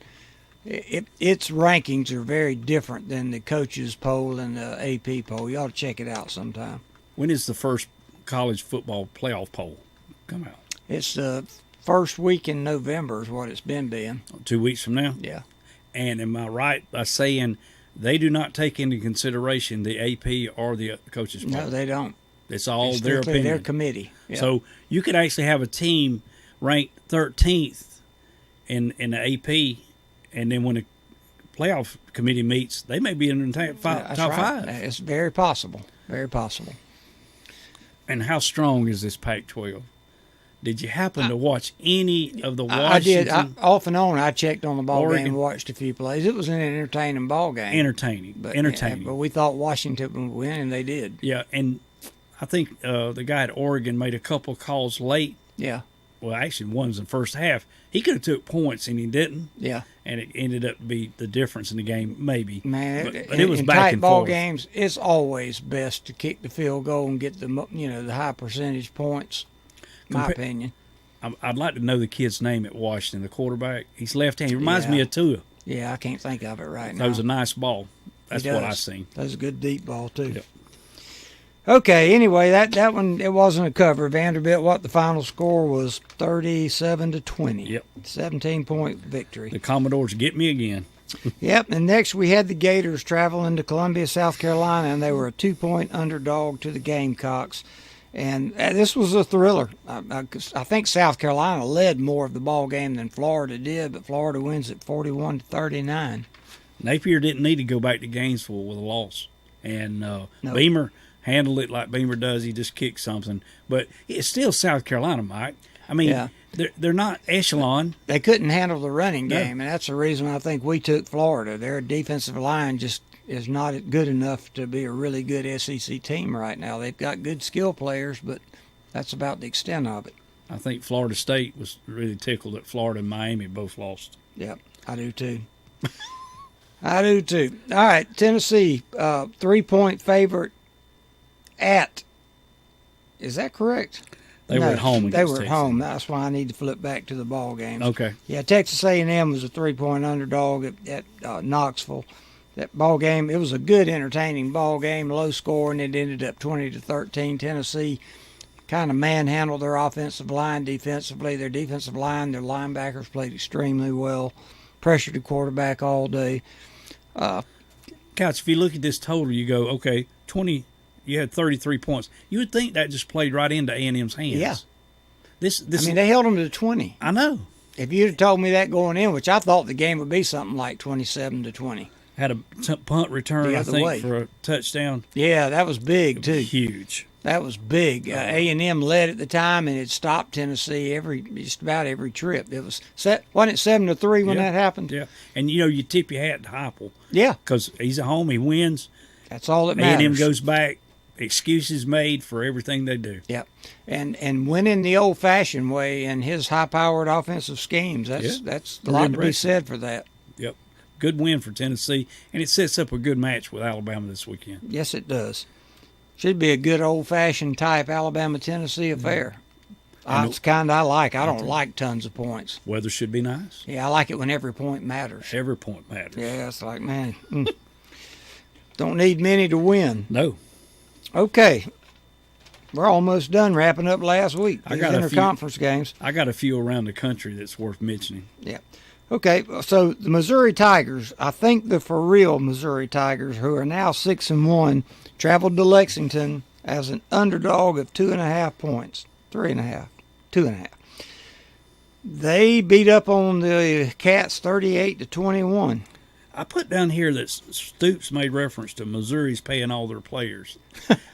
its rankings are very different than the coaches poll and the AP poll. You ought to check it out sometime. When is the first college football playoff poll come out? It's the first week in November is what it's been being. 2 weeks from now? Yeah. And am I right by saying they do not take into consideration the AP or the coaches poll? No, they don't. It's all their opinion. Their committee. Yeah. So you could actually have a team ranked 13th in the AP, and then when the playoff committee meets, they may be in the top five. It's very possible. Very possible. And how strong is this Pac-12? Did you happen to watch any of the Washington? I did. Off and on, I checked on the ball game and watched a few plays. It was an entertaining ball game. Entertaining. But we thought Washington would win, and they did. Yeah, and I think the guy at Oregon made a couple calls late. Yeah. Well, actually, one was in the first half. He could have took points, and he didn't. Yeah. And it ended up to be the difference in the game, maybe. Man, but it was in back tight and ball forth. games, it's always best to kick the field goal and get the high percentage points. My opinion. I'd like to know the kid's name at Washington, the quarterback. He's left-handed. He reminds me of Tua. Yeah, I can't think of it right now. That was a nice ball. That's what I seen. That was a good deep ball, too. Yep. Okay, anyway, that one, it wasn't a cover. Vanderbilt, the final score was 37-20. Yep. 17-point victory. The Commodores get me again. Yep, and next we had the Gators traveling to Columbia, South Carolina, and they were a 2-point underdog to the Gamecocks. And this was a thriller. I think South Carolina led more of the ball game than Florida did, but Florida wins at 41-39. Napier didn't need to go back to Gainesville with a loss. And Beamer handled it like Beamer does. He just kicked something. But it's still South Carolina, Mike. I mean, they're not echelon. They couldn't handle the running game, and that's the reason I think we took Florida. Their defensive line just is not good enough to be a really good SEC team right now. They've got good skill players, but that's about the extent of it. I think Florida State was really tickled that Florida and Miami both lost. Yep, I do too. I do too. All right, Tennessee, 3-point favorite at. Is that correct? They were at home. They were at home. That's why I need to flip back to the ball games. Okay. Yeah, Texas A&M was a 3-point underdog at Knoxville. That ball game, it was a good, entertaining ball game, low score, and it ended up 20-13. Tennessee kind of manhandled their offensive line defensively. Their defensive line, their linebackers played extremely well, pressured the quarterback all day. Couch, if you look at this total, you go, okay, 20. You had 33 points. You would think that just played right into A&M's hands. Yeah. This. I mean, they held them to 20. I know. If you'd have told me that going in, which I thought the game would be something like 27-20. Had a punt return, I think, for a touchdown. Yeah, that was big, too. Huge. That was big. A&M led at the time, and it stopped Tennessee just about every trip. It was wasn't it 7-3 when that happened? Yeah, and you tip your hat to Heupel. Yeah, because he's at home, he wins. That's all that matters. A&M goes back. Excuses made for everything they do. Yep, and winning the old-fashioned way and his high-powered offensive schemes. That's a lot to be said for that. good win for Tennessee, and it sets up a good match with Alabama this weekend. Yes, it does. Should be a good old-fashioned type Alabama-Tennessee affair. It's kind I like. I don't like tons of points. Weather should be nice. Yeah, I like it when every point matters. Every point matters. Yeah, it's like, man, don't need many to win. No. Okay. We're almost done wrapping up last week. I got a few interconference games. I got a few around the country that's worth mentioning. Yeah. Okay, so the Missouri Tigers, I think the for real Missouri Tigers, who are now 6-1, traveled to Lexington as an underdog of 2.5 points. 3.5. 2.5. They beat up on the Cats 38-21. I put down here that Stoops made reference to Missouri's paying all their players.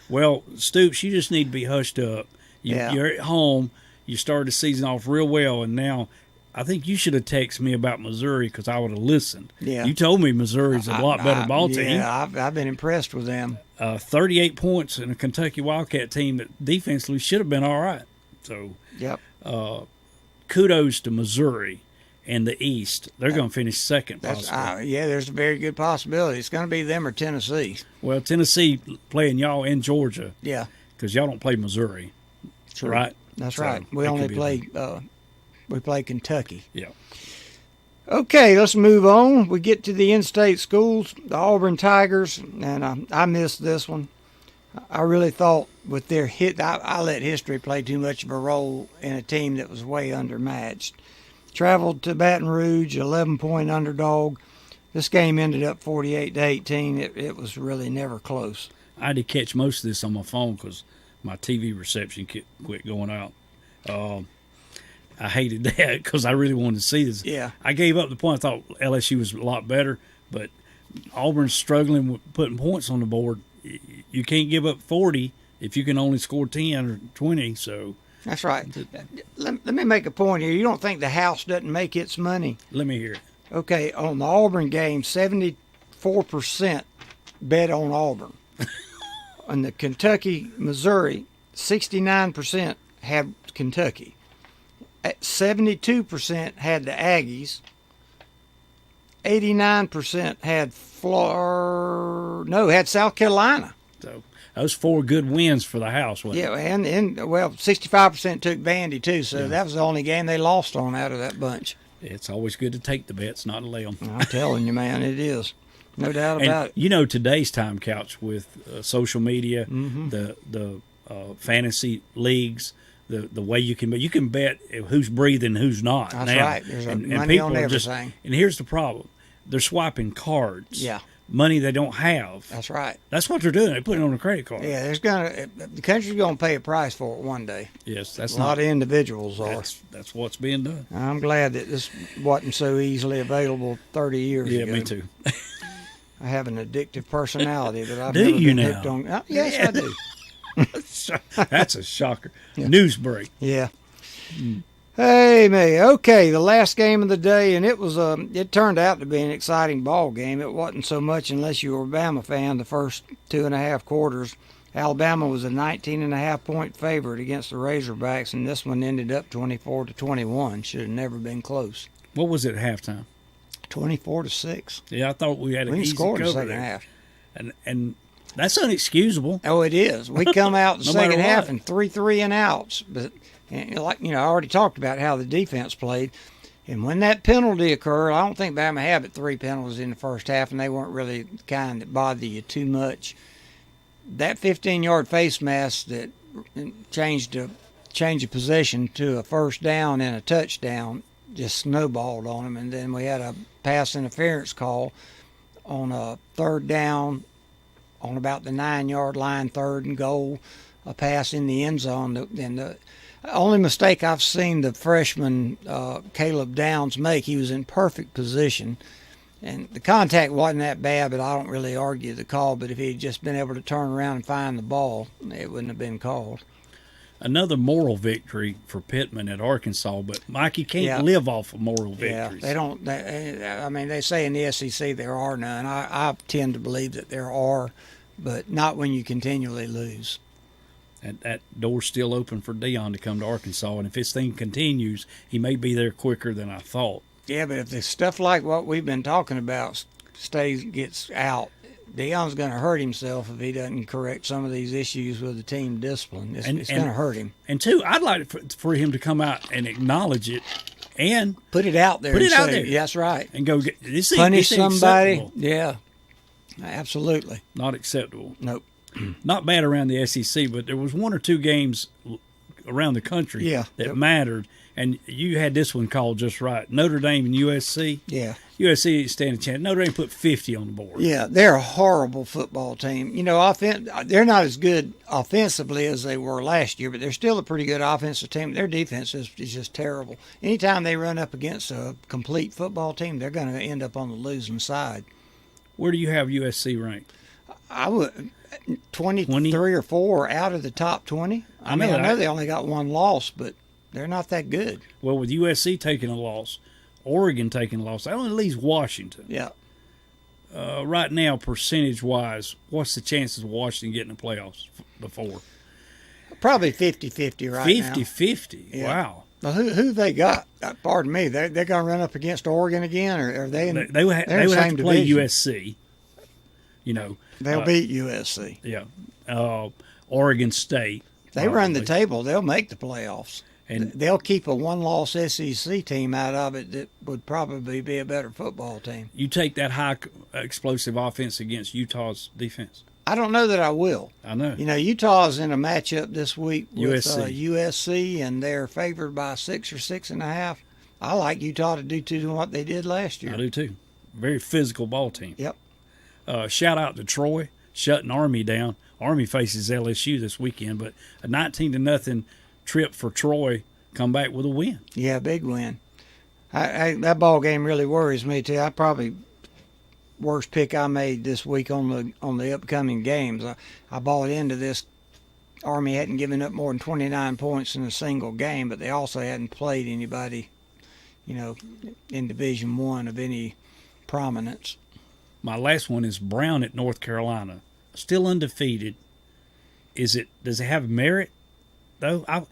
Well, Stoops, you just need to be hushed up. You're at home. You started the season off real well, and now I think you should have texted me about Missouri because I would have listened. Yeah. You told me Missouri's a lot better ball team. Yeah, I've been impressed with them. 38 points in a Kentucky Wildcat team that defensively should have been all right. So, yep. Kudos to Missouri and the East. They're going to finish second, possibly. Yeah, there's a very good possibility. It's going to be them or Tennessee. Well, Tennessee playing y'all in Georgia. Yeah. Because y'all don't play Missouri. True. Right? That's right. We only play Kentucky. Yeah. Okay, let's move on. We get to the in-state schools, the Auburn Tigers, and I missed this one. I really thought with their I let history play too much of a role in a team that was way undermatched. Traveled to Baton Rouge, 11-point underdog. This game ended up 48-18. It was really never close. I had to catch most of this on my phone because my TV reception quit going out. I hated that because I really wanted to see this. Yeah. I gave up the point. I thought LSU was a lot better, but Auburn's struggling with putting points on the board. You can't give up 40 if you can only score 10 or 20. So that's right. Let me make a point here. You don't think the house doesn't make its money? Let me hear it. Okay, on the Auburn game, 74% bet on Auburn. On the Kentucky-Missouri, 69% had Kentucky. 72% had the Aggies. 89% had had South Carolina. So those 4 good wins for the house, wasn't it? Yeah, and 65% took Vandy too, so that was the only game they lost on out of that bunch. It's always good to take the bets, not to lay them. I'm telling you, man, it is. No doubt about it. You know, today's time couch with social media, the fantasy leagues, the way you can bet who's breathing, who's not. That's now. right. There's and money people on are everything. And here's the problem: they're swiping cards. Yeah. Money they don't have. That's right. That's what they're doing. They put it on a credit card. Yeah, the country's gonna pay a price for it one day. Yes, that's a lot of individuals are. That's what's being done. I'm glad that this wasn't so easily available 30 years ago. Yeah, me too. I have an addictive personality that I've do never you been now? hipped on. Yes, I do. That's a shocker. News break. Yeah. Hey, me. Okay, the last game of the day, and it turned out to be an exciting ball game. It wasn't so much unless you were a Bama fan. The first 2.5 quarters, Alabama was a 19.5-point favorite against the Razorbacks, and this one ended up 24-21. Should have never been close. What was it at halftime? 24-6. Yeah, I thought we had an easy scored cover the second there. half. And that's unexcusable. Oh, it is. We come out in the No second matter half what. and 3 and outs. But I already talked about how the defense played. And when that penalty occurred, I don't think Bama had but 3 penalties in the first half, and they weren't really the kind that bother you too much. That 15-yard face mask that changed a possession to a first down and a touchdown just snowballed on them. And then we had a pass interference call on a third down on about the 9-yard line, 3rd and goal, a pass in the end zone. And the only mistake I've seen the freshman Caleb Downs make, he was in perfect position. And the contact wasn't that bad, but I don't really argue the call. But if he had just been able to turn around and find the ball, it wouldn't have been called. Another moral victory for Pittman at Arkansas, but Mike, you can't live off of moral victories. Yeah, they don't. They say in the SEC there are none. I tend to believe that there are, but not when you continually lose. And that door's still open for Deion to come to Arkansas, and if this thing continues, he may be there quicker than I thought. Yeah, but if the stuff like what we've been talking about gets out, Deion's going to hurt himself if he doesn't correct some of these issues with the team discipline. It's going to hurt him. And two, I'd like for him to come out and acknowledge it and put it out there. Out there. Yeah, that's right. And go get this. Punish somebody. Acceptable. Yeah, absolutely. Not acceptable. Nope. Not bad around the SEC, but there was one or two games around the country that mattered. And you had this one called just right. Notre Dame and USC. Yeah. USC didn't stand a chance. Notre Dame put 50 on the board. Yeah, they're a horrible football team. You know, they're not as good offensively as they were last year, but they're still a pretty good offensive team. Their defense is just terrible. Anytime they run up against a complete football team, they're going to end up on the losing side. Where do you have USC ranked? I would 23 or 4 out of the top 20. I know they only got one loss, but they're not that good. Well, with USC taking a loss, Oregon taking a loss, that only leaves Washington. Yeah. Right now, percentage-wise, what's the chances of Washington getting the playoffs before? Probably 50-50 right now. 50-50. Yeah. Wow. Well, who they got? Pardon me. They're going to run up against Oregon again, or are they? They would have to play USC. You know, they'll beat USC. Yeah. Oregon State. They run the table. They'll make the playoffs. And they'll keep a one-loss SEC team out of it that would probably be a better football team. You take that high explosive offense against Utah's defense? I don't know that I will. I know. You know, Utah's in a matchup this week with USC, and they're favored by 6 or 6.5. I like Utah to do too what they did last year. I do too. Very physical ball team. Yep. Shout out to Troy shutting Army down. Army faces LSU this weekend, but a 19-0 trip for Troy, come back with a win. Yeah, big win. That ball game really worries me too. I probably worst pick I made this week on the upcoming games. I bought into this. Army hadn't given up more than 29 points in a single game, but they also hadn't played anybody, you know, in Division I of any prominence. My last one is Brown at North Carolina, still undefeated. Does it have merit? Though I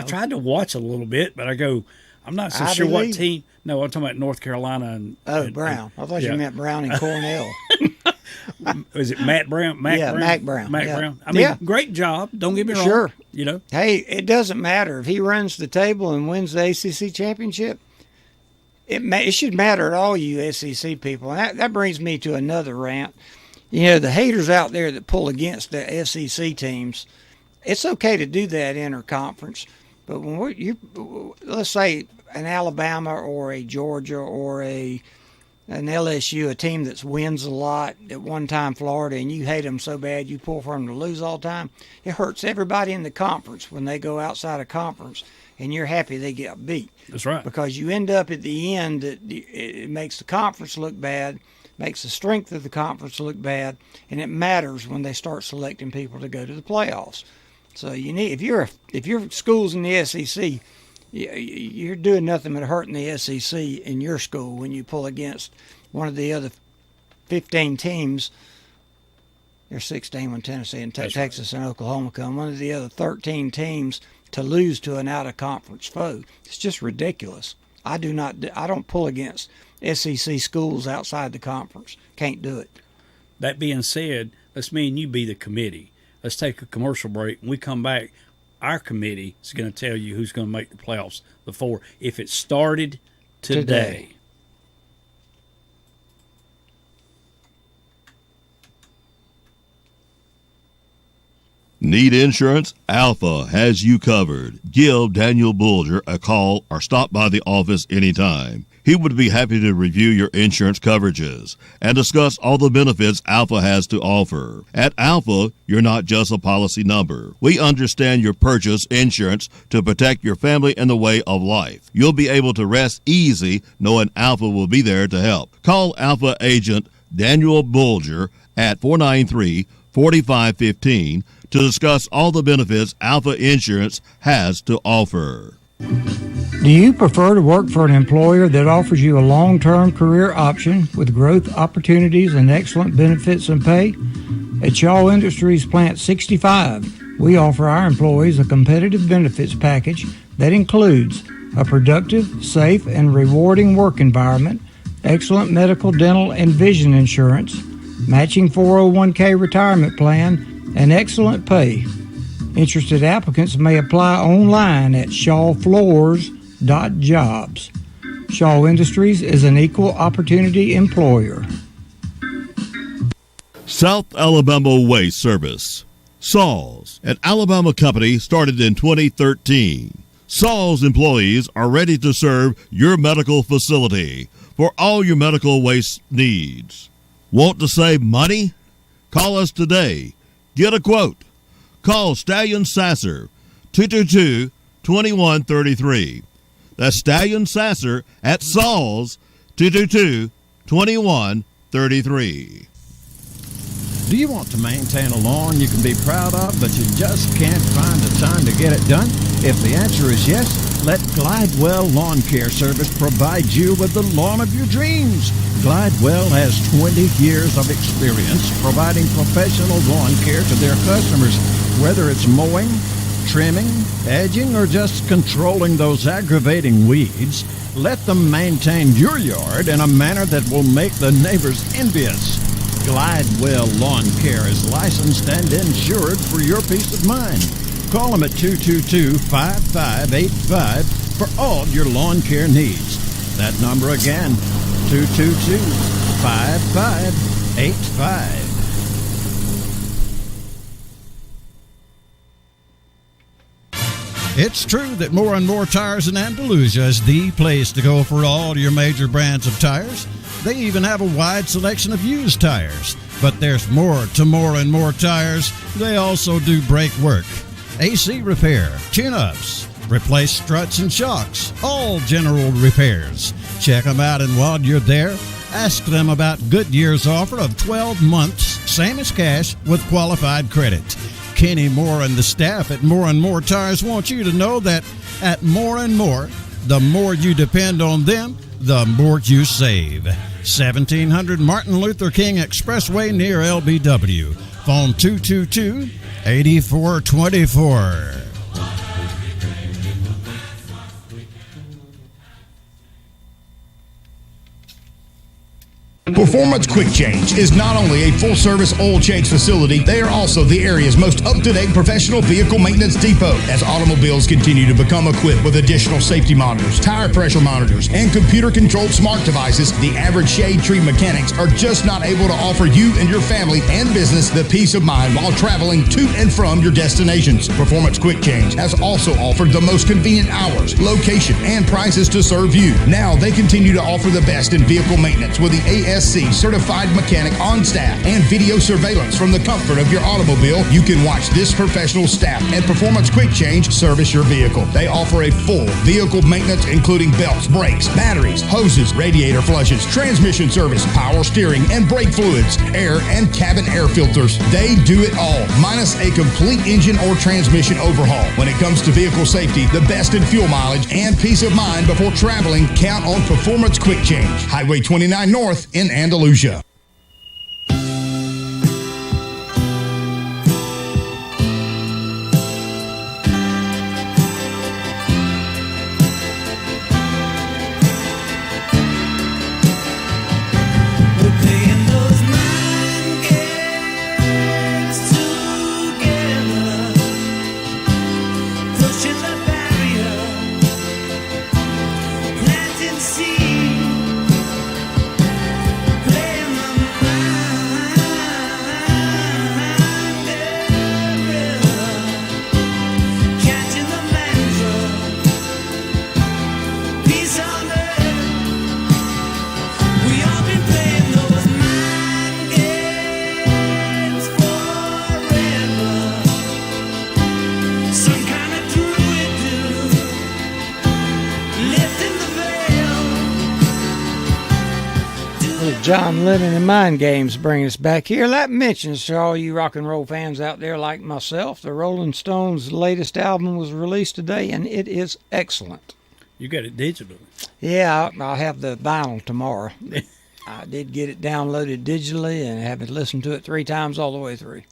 tried to watch a little bit, but I'm not so sure what team. No, I'm talking about North Carolina and Brown. I thought you meant Brown and Cornell. Is it Matt Brown? Mac Brown. Mac Brown. I mean, great job. Don't get me wrong. Sure. You know. Hey, it doesn't matter if he runs the table and wins the ACC championship. It should matter to all you SEC people, and that brings me to another rant. You know, the haters out there that pull against the SEC teams. It's okay to do that interconference, but when let's say an Alabama or a Georgia or an LSU, a team that wins a lot, at one time Florida, and you hate them so bad you pull for them to lose all the time, it hurts everybody in the conference when they go outside of conference, and you're happy they get beat. That's right. Because you end up at the end, it makes the conference look bad, makes the strength of the conference look bad, and it matters when they start selecting people to go to the playoffs. So you need if your school's in the SEC, you're doing nothing but hurting the SEC in your school when you pull against one of the other 15 teams. There's 16 when Tennessee and Texas and Oklahoma come. One of the other 13 teams to lose to an out-of-conference foe. It's just ridiculous. I don't pull against SEC schools outside the conference. Can't do it. That being said, let's me and you be the committee. Let's take a commercial break. When we come back, our committee is going to tell you who's going to make the playoffs before, if it started today. Need insurance? Alpha has you covered. Give Daniel Bulger a call or stop by the office anytime. He would be happy to review your insurance coverages and discuss all the benefits Alpha has to offer. At Alpha, you're not just a policy number. We understand your purchase insurance to protect your family and the way of life. You'll be able to rest easy knowing Alpha will be there to help. Call Alpha agent Daniel Bulger at 493-4515 to discuss all the benefits Alpha Insurance has to offer. Do you prefer to work for an employer that offers you a long-term career option with growth opportunities and excellent benefits and pay? At Shaw Industries Plant 65, we offer our employees a competitive benefits package that includes a productive, safe, and rewarding work environment, excellent medical, dental, and vision insurance, matching 401k retirement plan, and excellent pay. Interested applicants may apply online at shawfloors.jobs. Shaw Industries is an equal opportunity employer. South Alabama Waste Service. Saws, an Alabama company started in 2013. Saws employees are ready to serve your medical facility for all your medical waste needs. Want to save money? Call us today. Get a quote. Call Stallion Sasser, 222-2133. That's Stallion Sasser at Saws, 222-2133. Do you want to maintain a lawn you can be proud of, but you just can't find the time to get it done? If the answer is yes, let Glidewell Lawn Care Service provide you with the lawn of your dreams. Glidewell has 20 years of experience providing professional lawn care to their customers, whether it's mowing, trimming, edging, or just controlling those aggravating weeds. Let them maintain your yard in a manner that will make the neighbors envious. Glidewell Lawn Care is licensed and insured for your peace of mind. Call them at 222-5585 for all your lawn care needs. That number again, 222-5585. It's true that More and More Tires in Andalusia is the place to go for all your major brands of tires. They even have a wide selection of used tires. But there's more to More and More Tires. They also do brake work, AC repair, tune-ups, replace struts and shocks, all general repairs. Check them out, and while you're there, ask them about Goodyear's offer of 12 months, same as cash, with qualified credit. Kenny Moore and the staff at More and More Tires want you to know that at More and More, the more you depend on them, the more you save. 1700 Martin Luther King Expressway near LBW. Phone 222-8424. Performance Quick Change is not only a full-service oil change facility, they are also the area's most up-to-date professional vehicle maintenance depot. As automobiles continue to become equipped with additional safety monitors, tire pressure monitors, and computer-controlled smart devices, the average shade tree mechanics are just not able to offer you and your family and business the peace of mind while traveling to and from your destinations. Performance Quick Change has also offered the most convenient hours, location, and prices to serve you. Now they continue to offer the best in vehicle maintenance with the ASC certified mechanic on staff and video surveillance from the comfort of your automobile. You can watch this professional staff and Performance Quick Change service your vehicle. They offer a full vehicle maintenance including belts, brakes, batteries, hoses, radiator flushes, transmission service, power steering, and brake fluids, air and cabin air filters. They do it all, minus a complete engine or transmission overhaul. When it comes to vehicle safety, the best in fuel mileage and peace of mind before traveling, count on Performance Quick Change. Highway 29 North in Andalusia. John Lennon and Mind Games bring us back here. That mentions to all you rock and roll fans out there like myself, the Rolling Stones' latest album was released today, and it is excellent. You got it digitally. Yeah, I'll have the vinyl tomorrow. I did get it downloaded digitally and have listened to it 3 times all the way through.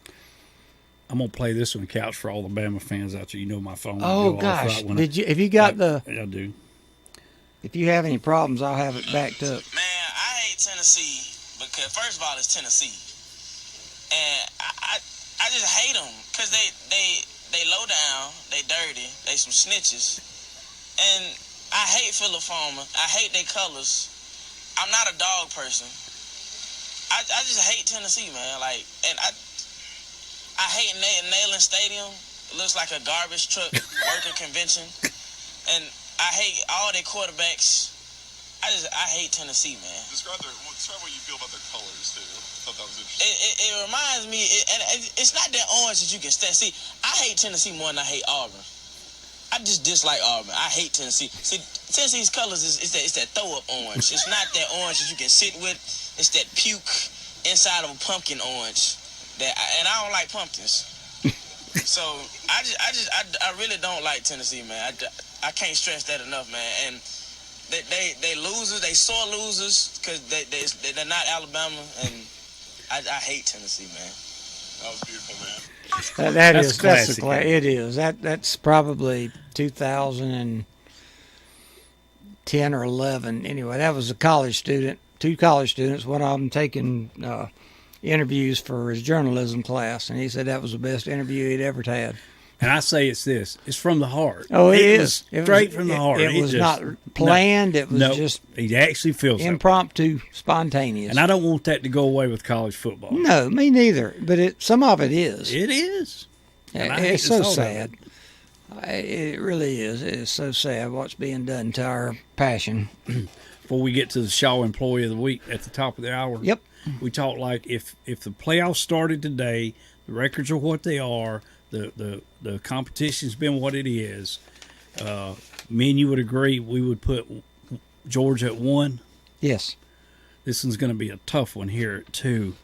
I'm gonna play this on the couch for all the Bama fans out there. You know my phone. Oh gosh, have you got the? I do. If you have any problems, I'll have it backed up. Man, I hate Tennessee because first of all, it's Tennessee, and I just hate them because they low down, they dirty, they some snitches, and I hate Philip-Farmer. I hate their colors. I'm not a dog person. I just hate Tennessee, man. Like, and I hate Neyland Stadium. It looks like a garbage truck worker convention, and I hate all their quarterbacks. I hate Tennessee, man. Describe what you feel about their colors, too. I thought that was interesting. It reminds me, and it's not that orange that you can stand. See, I hate Tennessee more than I hate Auburn. I just dislike Auburn. I hate Tennessee. See, Tennessee's colors is that throw-up orange. It's not that orange that you can sit with. It's that puke inside of a pumpkin orange. And I don't like pumpkins. So I really don't like Tennessee, man. I can't stress that enough, man. And they losers, they sore losers because they're not Alabama, and I hate Tennessee, man. That was beautiful, man. That's classic. it is. That's probably 2010 or 11. Anyway, that was a college student. Two college students. One of them taking interviews for his journalism class, and he said that was the best interview he'd ever had. And I say it's from the heart. Oh, it is. It Straight was, from the heart. It was just not planned. It was just he actually feels impromptu, spontaneous. And I don't want that to go away with college football. No, me neither. But some of it is. It is. It's so sad. It really is. It is so sad what's being done to our passion. Before we get to the Shaw Employee of the Week at the top of the hour, yep, we talk like if the playoffs started today, the records are what they are, the competition's been what it is. Me and you would agree we would put Georgia at 1. Yes. This one's going to be a tough one here at 2.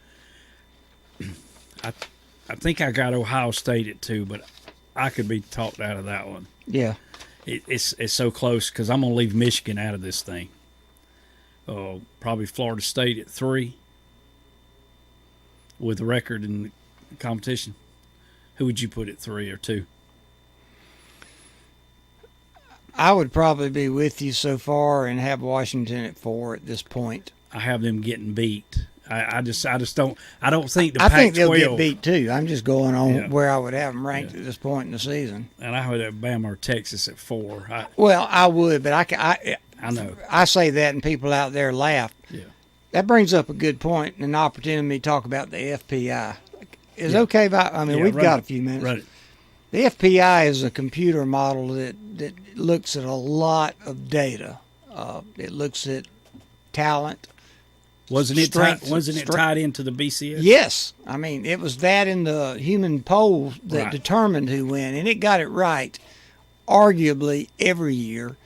I think I got Ohio State at 2, but I could be talked out of that one. Yeah. It's so close because I'm going to leave Michigan out of this thing. Probably Florida State at 3 with the record in the competition. Who would you put at 3 or 2? I would probably be with you so far and have Washington at 4 at this point. I have them getting beat. I just don't. I don't think the I Pac-12. think they'll get beat too. I'm just going on where I would have them ranked at this point in the season. And I would have Bama or Texas at 4. I would, but I know. I say that, and people out there laugh. Yeah. That brings up a good point and an opportunity to talk about the FPI. Is okay? We've got a few minutes. Right. The FPI is a computer model that looks at a lot of data. It looks at talent. Wasn't it tied into the BCS? Yes. It was that in the human poll that determined who won, and it got it right arguably every year.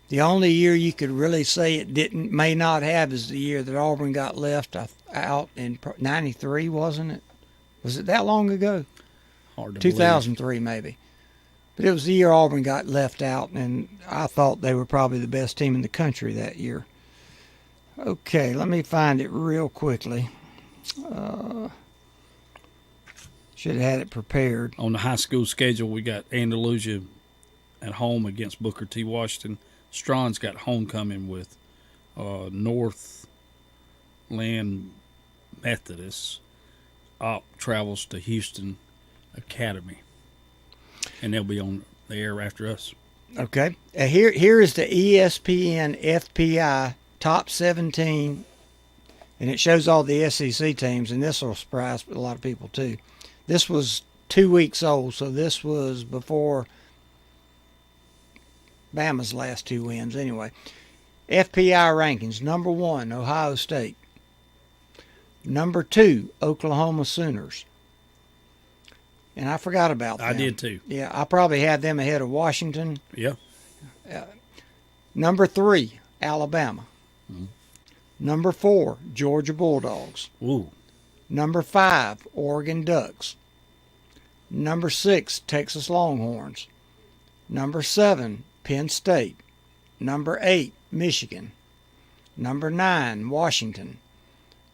The only year you could really say it may not have is the year that Auburn got left out in 93, wasn't it? Was it that long ago? Hard to 2003 maybe. But it was the year Auburn got left out, and I thought they were probably the best team in the country that year. Okay, let me find it real quickly. Should have had it prepared. On the high school schedule, we got Andalusia at home against Booker T. Washington. Strawn's got homecoming with Northland Methodist. Op travels to Houston Academy, and they'll be on the air after us. Okay. Here is the ESPN FPI top 17, and it shows all the SEC teams, and this will surprise a lot of people too. This was 2 weeks old, so this was before Bama's last 2 wins anyway. FPI rankings: number 1, Ohio State. Number 2, Oklahoma Sooners. And I forgot about them. I did too. Yeah, I probably had them ahead of Washington. Yeah. Number 3, Alabama. Mm-hmm. Number 4, Georgia Bulldogs. Ooh. Number 5, Oregon Ducks. Number 6, Texas Longhorns. Number 7, Penn State. Number 8, Michigan. Number 9, Washington.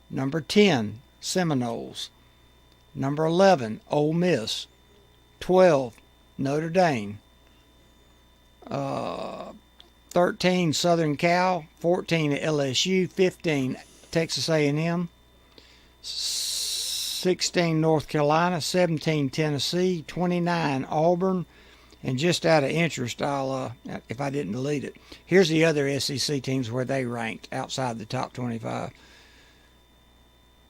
Number 10, Seminoles. Number 11, Ole Miss. 12, Notre Dame. 13 Southern Cal, 14 at LSU, 15 Texas A&M, 16 North Carolina, 17 Tennessee, 29 Auburn, and just out of interest, I'll if I didn't delete it, here's the other SEC teams where they ranked outside the top 25.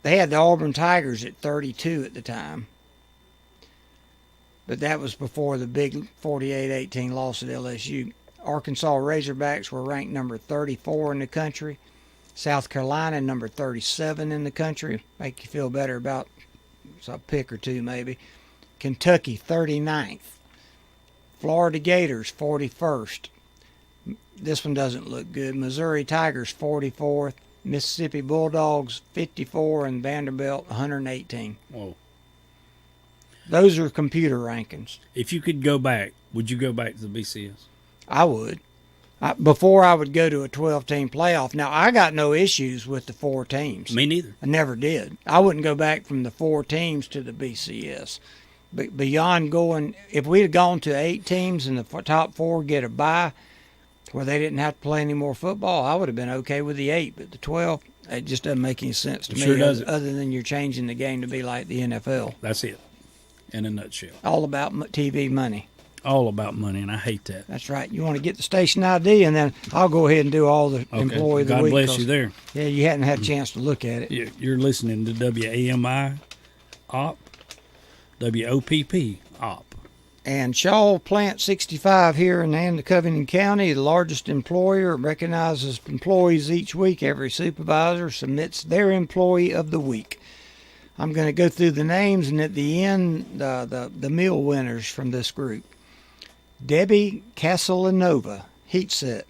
They had the Auburn Tigers at 32 at the time, but that was before the big 48-18 loss at LSU. Arkansas Razorbacks were ranked number 34 in the country. South Carolina number 37 in the country. Make you feel better about a pick or two maybe. Kentucky 39th. Florida Gators 41st. This one doesn't look good. Missouri Tigers 44th. Mississippi Bulldogs 54, and Vanderbilt 118. Whoa. Those are computer rankings. If you could go back, would you go back to the BCS? I would. Before I would go to a 12-team playoff. Now, I got no issues with the 4 teams. Me neither. I never did. I wouldn't go back from the 4 teams to the BCS. But beyond going, if we'd have gone to 8 teams and the top 4 get a bye where they didn't have to play any more football, I would have been okay with the 8. But the 12, it just doesn't make any sense to me. Sure doesn't. Other than you're changing the game to be like the NFL. That's it, in a nutshell. All about TV money. All about money, and I hate that. That's right. You want to get the station ID, and then I'll go ahead and do all the employee of the God week. bless you there. Yeah, you hadn't had a chance to look at it. You're listening to WAMI OP, WOPP OP. And Shaw Plant 65 here in Covington County, the largest employer, recognizes employees each week. Every supervisor submits their employee of the week. I'm going to go through the names, and at the end, the meal winners from this group. Debbie Castellanova, heat set.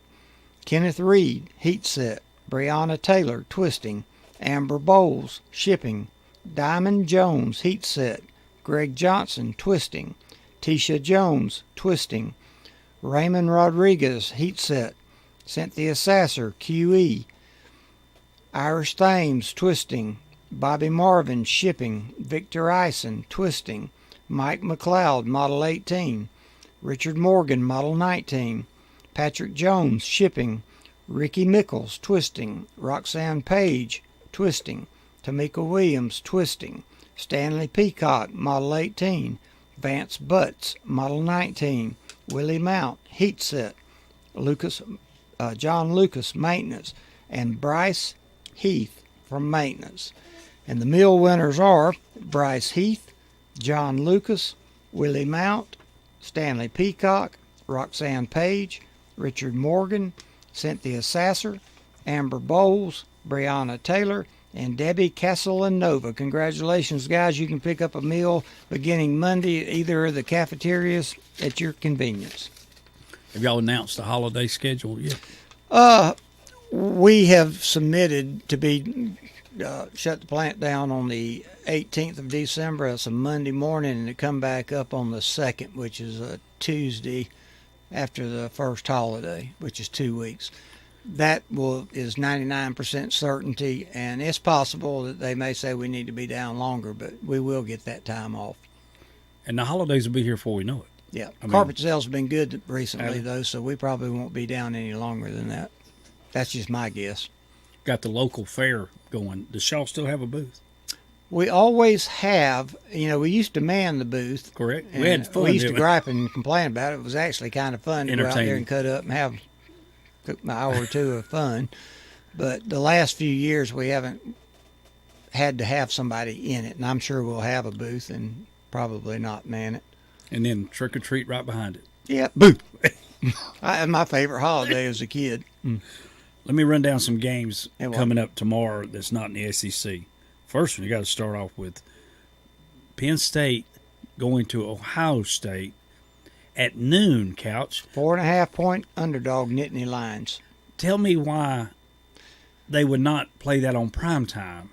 Kenneth Reed, heat set. Brianna Taylor, twisting. Amber Bowles, shipping. Diamond Jones, heat set. Greg Johnson, twisting. Tisha Jones, twisting. Raymond Rodriguez, heat set. Cynthia Sasser, QE. Irish Thames, twisting. Bobby Marvin, shipping. Victor Ison, twisting. Mike McLeod, model 18. Richard Morgan, model 19. Patrick Jones, shipping. Ricky Mickles, twisting. Roxanne Page, twisting. Tamika Williams, twisting. Stanley Peacock, model 18. Vance Butts, model 19. Willie Mount, heat set. John Lucas, maintenance. And Bryce Heath from maintenance. And the meal winners are Bryce Heath, John Lucas, Willie Mount, Stanley Peacock, Roxanne Page, Richard Morgan, Cynthia Sasser, Amber Bowles, Brianna Taylor, and Debbie Castellanova. Congratulations, guys. You can pick up a meal beginning Monday at either of the cafeterias at your convenience. Have y'all announced the holiday schedule yet? We have submitted to be shut the plant down on the 18th of December. That's a Monday morning, and to come back up on the 2nd, which is a Tuesday after the first holiday, which is 2 weeks. That is 99% certainty, and it's possible that they may say we need to be down longer, but we will get that time off. And the holidays will be here before we know it. Yeah, carpet sales have been good recently, though, so we probably won't be down any longer than that. That's just my guess. Got the local fair going. Does Shaw still have a booth? We always have. We used to man the booth. Correct. We had fun. We used to gripe and complain about it. It was actually kind of fun to go out there and cut up and have an hour or two of fun. But the last few years, we haven't had to have somebody in it, and I'm sure we'll have a booth and probably not man it. And then trick or treat right behind it. Yeah, boo. My favorite holiday as a kid. Let me run down some games coming up tomorrow that's not in the SEC. First one, you got to start off with Penn State going to Ohio State at noon, Couch. 4.5-point underdog, Nittany Lions. Tell me why they would not play that on prime time.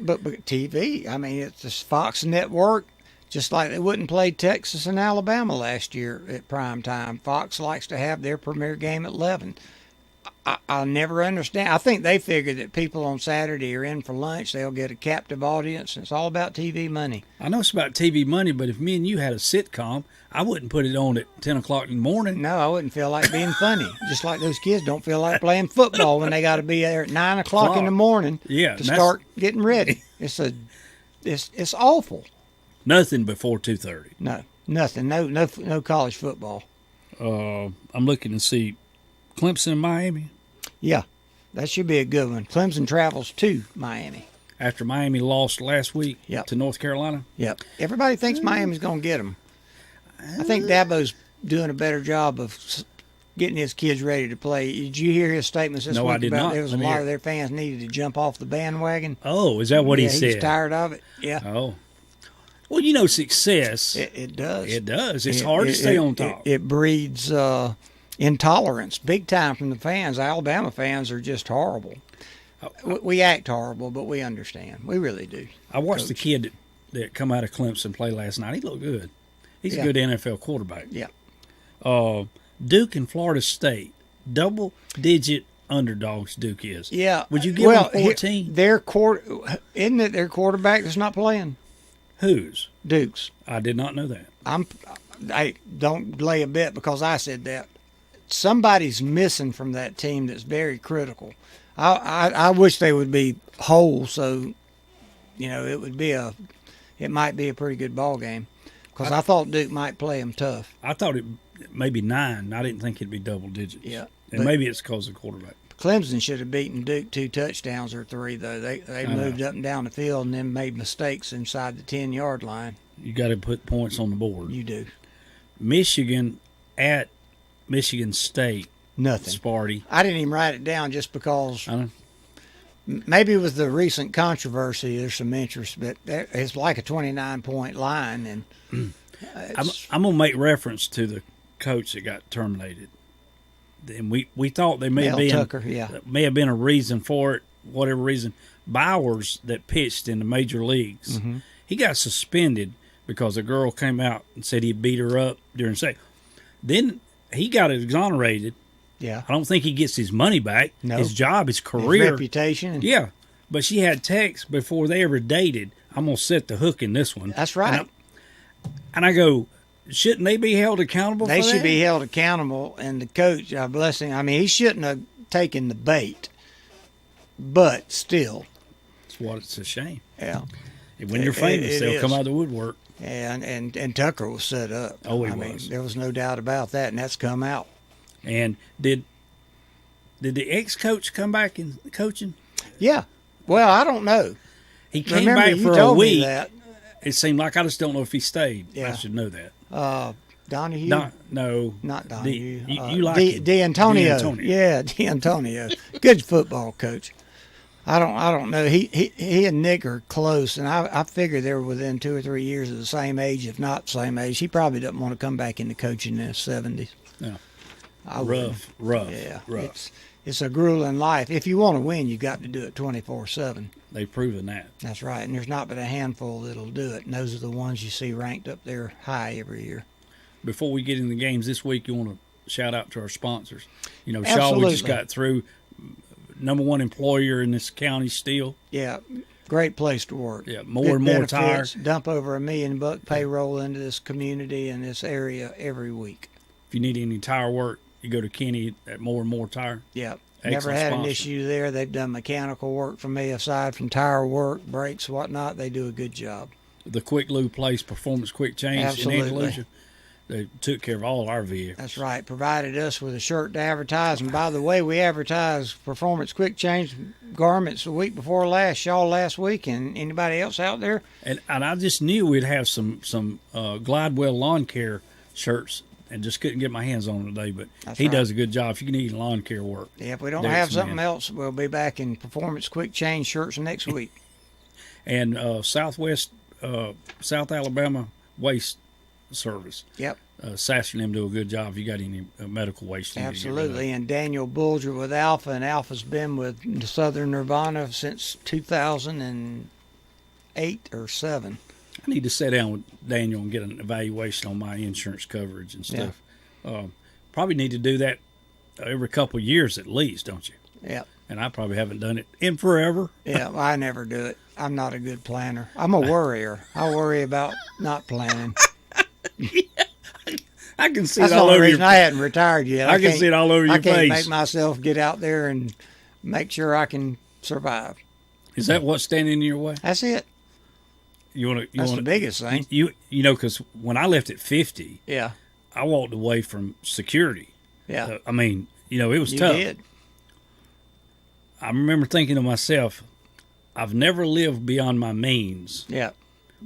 But TV, it's the Fox Network. Just like they wouldn't play Texas and Alabama last year at prime time. Fox likes to have their premier game at 11. I never understand. I think they figure that people on Saturday are in for lunch. They'll get a captive audience. And it's all about TV money. I know it's about TV money, but if me and you had a sitcom, I wouldn't put it on at 10 o'clock in the morning. No, I wouldn't feel like being funny. Just like those kids don't feel like playing football when they got to be there at 9 o'clock in the morning to start getting ready. It's awful. Nothing before 2:30. No, nothing. No college football. I'm looking to see Clemson and Miami. Yeah, that should be a good one. Clemson travels to Miami. After Miami lost last week to North Carolina? Yep. Everybody thinks Miami's going to get them. I think Dabo's doing a better job of getting his kids ready to play. Did you hear his statements this week I did about not. there was a lot of their fans needed to jump off the bandwagon? Oh, is that what he said? He's tired of it. Yeah. Oh. Well, you know, success. It does. It does. It's hard to stay on top. It breeds intolerance big time from the fans. Alabama fans are just horrible. We act horrible, but we understand. We really do. I watched the kid that come out of Clemson play last night. He looked good. He's a good NFL quarterback. Yeah. Duke and Florida State, double-digit underdogs. Duke is. Yeah. Would you give them 14? Isn't it their quarterback that's not playing? Whose? Duke's. I did not know that. I don't lay a bet because I said that. Somebody's missing from that team that's very critical. I wish they would be whole, so it might be a pretty good ball game. Because I thought Duke might play them tough. I thought it maybe 9. I didn't think it'd be double digits. Yeah, and maybe it's because of the quarterback. Clemson should have beaten Duke 2 touchdowns or 3, though. They moved up and down the field and then made mistakes inside the 10-yard line. You got to put points on the board. You do. Michigan at Michigan State. Nothing. Sparty. I didn't even write it down just because maybe with the recent controversy there's some interest, but it's like a 29-point line. And I'm going to make reference to the coach that got terminated. And we thought there may have been a reason for it, whatever reason. Bowers, that pitched in the major leagues, he got suspended because a girl came out and said he beat her up during sex. Then he got exonerated. Yeah. I don't think he gets his money back. No. His job, his career. His reputation. Yeah. But she had texts before they ever dated. I'm going to set the hook in this one. That's right. And I go, shouldn't they be held accountable for that? They should be held accountable. And the coach, bless him, I mean, he shouldn't have taken the bait. But still. It's a shame. Yeah. When you're famous, they'll come out of the woodwork. Yeah, and Tucker was set up. Oh, he was. Was. There was no doubt about that, and that's come out. And did the ex-coach come back in coaching? Yeah. Well, I don't know. He came back for a week. That. It seemed like, I just don't know if he stayed. Yeah. I should know that. Donahue? No. Not Donahue. You like him. D'Antonio. Yeah, D'Antonio. Good football coach. I don't know. He and Nick are close, and I figure they're within 2 or 3 years of the same age, if not the same age. He probably doesn't want to come back into coaching in his 70s. No. Rough. Yeah. It's a grueling life. If you want to win, you've got to do it 24/7. They've proven that. That's right, and there's not but a handful that'll do it, and those are the ones you see ranked up there high every year. Before we get in the games this week, you want to shout out to our sponsors. Shaw, Absolutely. we just got through. #1 employer in this county still. Yeah, great place to work. Yeah, more and more tires. Dump over $1 million payroll into this community and this area every week. If you need any tire work, you go to Kenny at More and More Tire. Yeah, Excellent never had sponsor. an issue there. They've done mechanical work for me aside from tire work, brakes, whatnot. They do a good job. The Quick Lube Place, Performance Quick Change Absolutely. in Andalusia. They took care of all our vehicles. That's right. Provided us with a shirt to advertise. And by the way, we advertised Performance Quick Change garments the week before last, Shaw last week, and anybody else out there? And I just knew we'd have some Glidewell lawn care shirts, and just couldn't get my hands on them today. But he does a good job. If you need lawn care work. Yeah, if we don't have something else, we'll be back in Performance Quick Change shirts next week. And South Alabama Waste Service. Yep. Sash and them do a good job if you got any medical waste. Absolutely. And Daniel Bulger with Alpha, and Alpha's been with Southern Nirvana since 2008 or 7. I need to sit down with Daniel and get an evaluation on my insurance coverage and stuff. Yeah. Probably need to do that every couple of years at least, don't you? Yeah. And I probably haven't done it in forever. Yeah, well, I never do it. I'm not a good planner. I'm a worrier. I worry about not planning. I can see That's it the all only over reason your I hadn't retired yet. I can see it all over your I can't face. make myself get out there and make sure I can survive. Is that what's standing in your way? That's it. You want to? That's the biggest thing. You know, because when I left at 50, Yeah, I walked away from security. yeah. I mean, you know, it was You tough. did. I remember thinking to myself, I've never lived beyond my means. Yeah,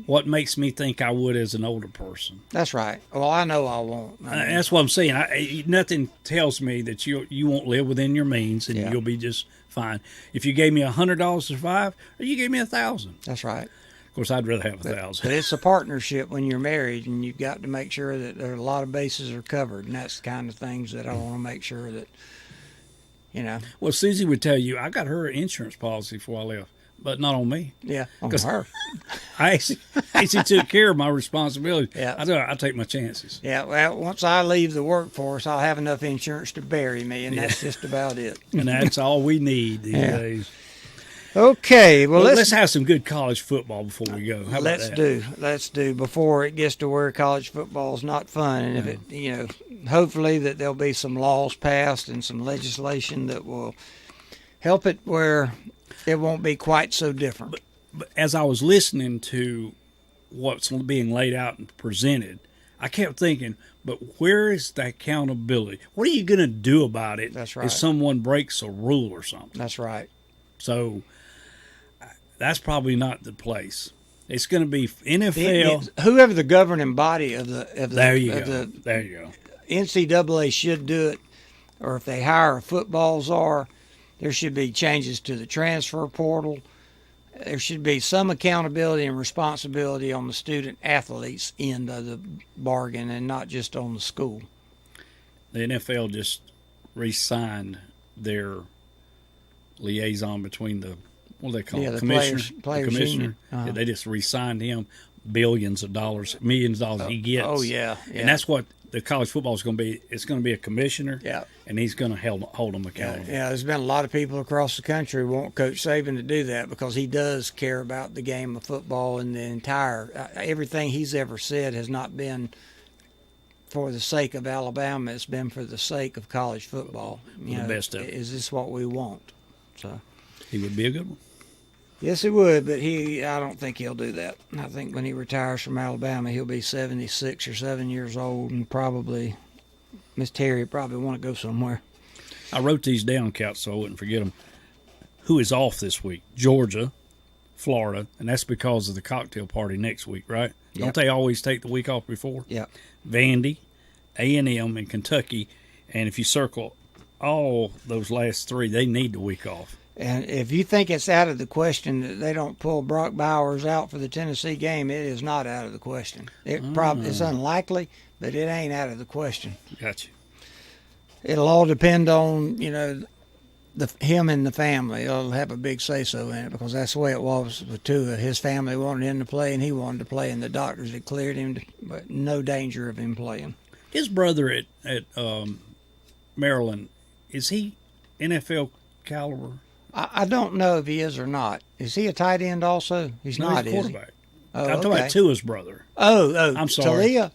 What makes me think I would as an older person? that's right. Well, I know I won't. I mean, That's what I'm saying. Nothing tells me that you won't live within your means and Yeah. you'll be just fine. If you gave me $100 to survive, or you gave me $1,000. that's right. Of course, I'd rather have But 1,000. it's a partnership when you're married, and you've got to make sure that there are a lot of bases are covered, and that's the kind of things that I want to make sure that, you know. Well, Susie would tell you, I got her insurance policy before I left, but not on me. Yeah, on 'Cause- her. I actually took care of my responsibility. Yeah. I take my chances. Yeah, well, once I leave the workforce, I'll have enough insurance to bury me, and that's just about it. And that's all we need these Yeah. days. Okay, well, Let's let's have some good college football before we go. How about that? let's do before it gets to where college football is not fun, and if it, hopefully that there'll be some laws passed and some legislation that will help it where it won't be quite so different. But as I was listening to what's being laid out and presented, I kept thinking, but where is the accountability? What are you going to do about it That's right. if someone breaks a rule or something? That's right. So that's probably not the place. It's going to be NFL. Whoever the governing body of the There you of go. the There you go. NCAA should do it, or if they hire a football czar, there should be changes to the transfer portal. There should be some accountability and responsibility on the student athletes end of the bargain, and not just on the school. The NFL just re-signed their liaison between the, what do they call Yeah, it? the Commissioner. players the commissioner. union. Uh-huh. Yeah, they just re-signed him billions of dollars, millions of dollars he gets. Oh yeah, yeah. And that's what the college football is going to be. It's going to be a commissioner. Yeah. And he's going to hold them accountable. Yeah, there's been a lot of people across the country who want Coach Saban to do that because he does care about the game of football, and the entire everything he's ever said has not been for the sake of Alabama. It's been for the sake of college football. The best of it. Is this what we want? So He would be a good one. yes, it would, but I don't think he'll do that. I think when he retires from Alabama, he'll be 76 or 7 years old, and probably Miss Terry probably want to go somewhere. I wrote these down, Cal, so I wouldn't forget them. Who is off this week? Georgia, Florida, and that's because of the cocktail party next week, right? Yep. Don't they always take the week off before? Yeah. Vandy, A&M, and Kentucky. And if you circle all those last three, they need the week off. And if you think it's out of the question that they don't pull Brock Bowers out for the Tennessee game, it is not out of the question. It's unlikely, but it ain't out of the question. Gotcha. It'll all depend on, him and the family. They'll have a big say-so in it because that's the way it was with Tua. His family wanted him to play, and he wanted to play, and the doctors had cleared him, but no danger of him playing. His brother at Maryland, is he NFL caliber? I don't know if he is or not. Is he a tight end also? He's No, not, he's a is he? quarterback. Oh, I'm talking okay. about Tua's brother. Oh, I'm sorry. Talia.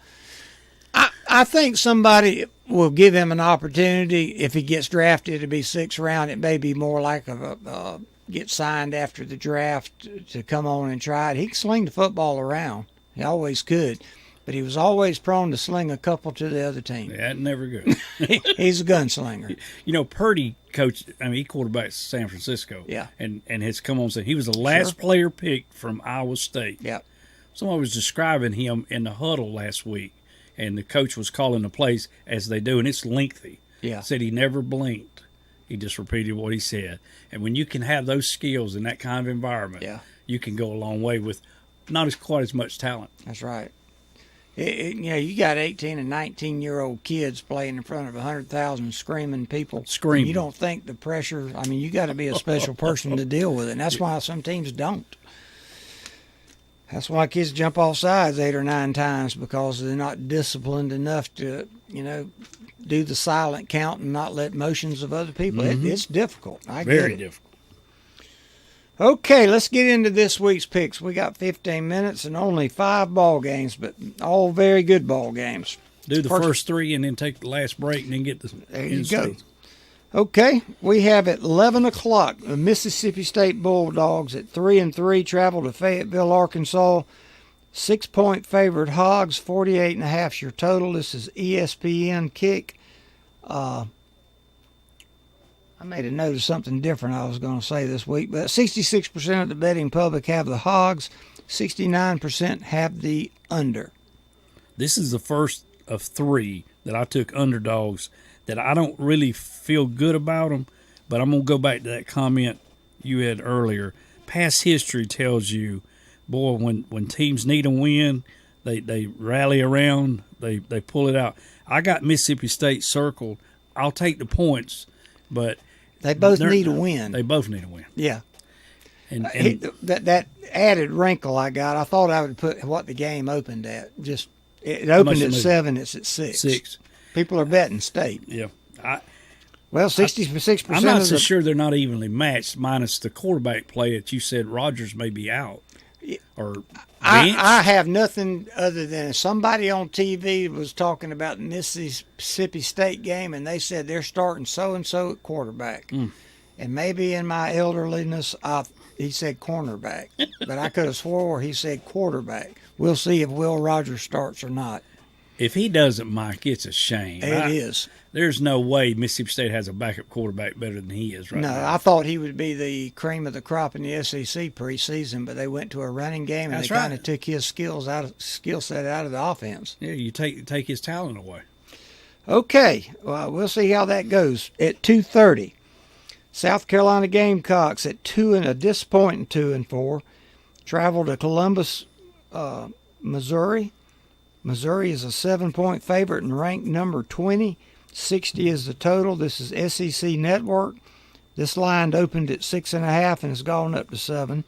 I think somebody will give him an opportunity if he gets drafted to be sixth round. It may be more like get signed after the draft to come on and try it. He can sling the football around. He always could, but he was always prone to sling a couple to the other team. Yeah, that's never good. He's a gunslinger. Purdy coached. he quarterbacked San Francisco. Yeah. And has come on and said he was the last player picked from Iowa State. Yeah. Someone was describing him in the huddle last week, and the coach was calling the plays as they do, and it's lengthy. Yeah. Said he never blinked. He just repeated what he said. And when you can have those skills in that kind of environment, you can go a long way with not quite as much talent. That's right. You got 18 and 19-year-old kids playing in front of 100,000 screaming people. Screaming. You don't think the pressure, you got to be a special person to deal with it. And that's why some teams don't. That's why kids jump off sides 8 or 9 times, because they're not disciplined enough to, do the silent count and not let motions of other people. It's difficult. I get Very it. difficult. Okay, let's get into this week's picks. We got 15 minutes and only 5 ball games, but all very good ball games. Do the first 3 and then take the last break and then get the. There you go. Okay, we have at 11 o'clock the Mississippi State Bulldogs at 3-3 travel to Fayetteville, Arkansas. 6-point favorite Hogs, 48.5 your total. This is ESPN kick. I made a note of something different I was going to say this week, but 66% of the betting public have the Hogs, 69% have the under. This is the first of 3 that I took underdogs that I don't really feel good about them, but I'm going to go back to that comment you had earlier. Past history tells you, boy, when teams need a win, they rally around, they pull it out. I got Mississippi State circled. I'll take the points, but they both need a win. They both need a win. Yeah. And that added wrinkle I got, I thought I would put what the game opened at. Just it opened at 7, it's at 6. 6. People are betting State. Yeah. Well, 66%. I'm not so sure they're not evenly matched, minus the quarterback play that you said Rogers may be out. Or I have nothing other than somebody on TV was talking about the Mississippi State game, and they said they're starting so-and-so at quarterback. And maybe in my elderliness, he said cornerback. But I could have swore he said quarterback. We'll see if Will Rogers starts or not. If he doesn't, Mike, it's a shame. It is. There's no way Mississippi State has a backup quarterback better than he is right now. No, I thought he would be the cream of the crop in the SEC preseason, but they went to a running game and they kind of took his skill set out of the offense. Yeah, you take his talent away. Okay, well, we'll see how that goes. At 2:30, South Carolina Gamecocks at a disappointing 2-4, travel to Columbus, Missouri. Missouri is a 7-point favorite and ranked number 20. 60 is the total. This is SEC Network. This line opened at 6.5 and has gone up to 7.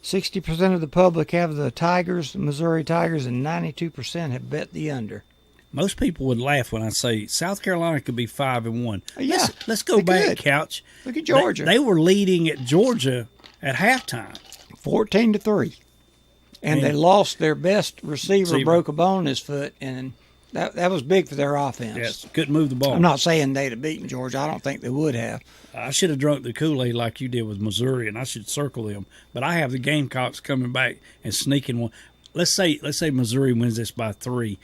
60% of the public have the Tigers, the Missouri Tigers, and 92% have bet the under. Most people would laugh when I say South Carolina could be 5-1. Yeah, let's go back, Couch. Look at Georgia. They were leading at Georgia at halftime, 14-3, and they lost their best receiver. Broke a bone in his foot, and that was big for their offense. Yes, couldn't move the ball. I'm not saying they'd have beaten Georgia. I don't think they would have. I should have drunk the Kool-Aid like you did with Missouri, and I should circle them. But I have the Gamecocks coming back and sneaking one. Let's say Missouri wins this by 3.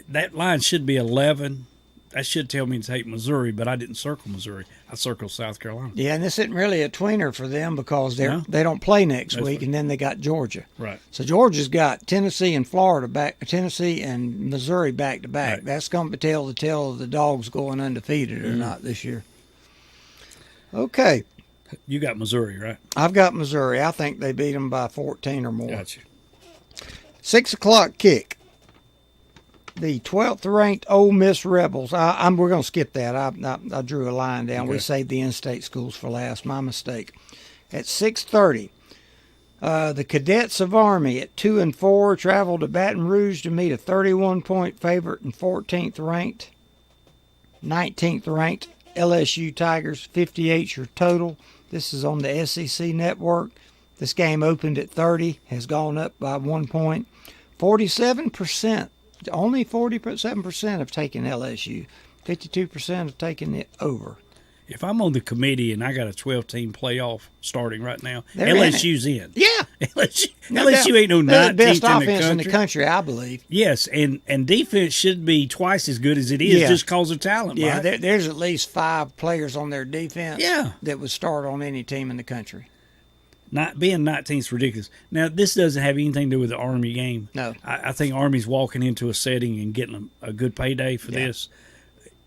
That line should be 11. That should tell me to take Missouri, but I didn't circle Missouri. I circled South Carolina. Yeah, and this isn't really a tweener for them because they don't play next week, and then they got Georgia. Right. So Georgia's got Tennessee and Tennessee and Missouri back to back. Right. That's going to tell the tale of the Dogs going undefeated or not this year. Okay. You got Missouri, right? I've got Missouri. I think they beat them by 14 or more. Gotcha. 6 o'clock kick. The 12th ranked Ole Miss Rebels. We're going to skip that. I drew a line down. Okay. We saved the in-state schools for last. My mistake. At 6:30, the Cadets of Army at 2-4 travel to Baton Rouge to meet a 31-point favorite and 19th ranked LSU Tigers. 58 your total. This is on the SEC Network. This game opened at 30, has gone up by 1 point. 47%. Only 47% have taken LSU. 52% have taken it over. If I'm on the committee and I got a 12-team playoff starting right now, they're LSU's in. Yeah. LSU ain't no 19th the best in offense in the country, I believe. Yes, and defense should be twice as good as it is just because of talent. Yeah, there's at least 5 players on their defense that would start on any team in the country. Not being 19th is ridiculous. Now, this doesn't have anything to do with the Army game. No. I think Army's walking into a setting and getting a good payday for this.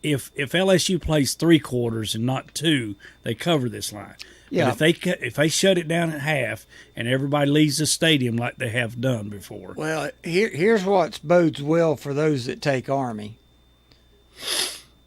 If LSU plays 3 quarters and not 2, they cover this line. Yeah. But if they shut it down at half and everybody leaves the stadium like they have done before. Well, here's what bodes well for those that take Army.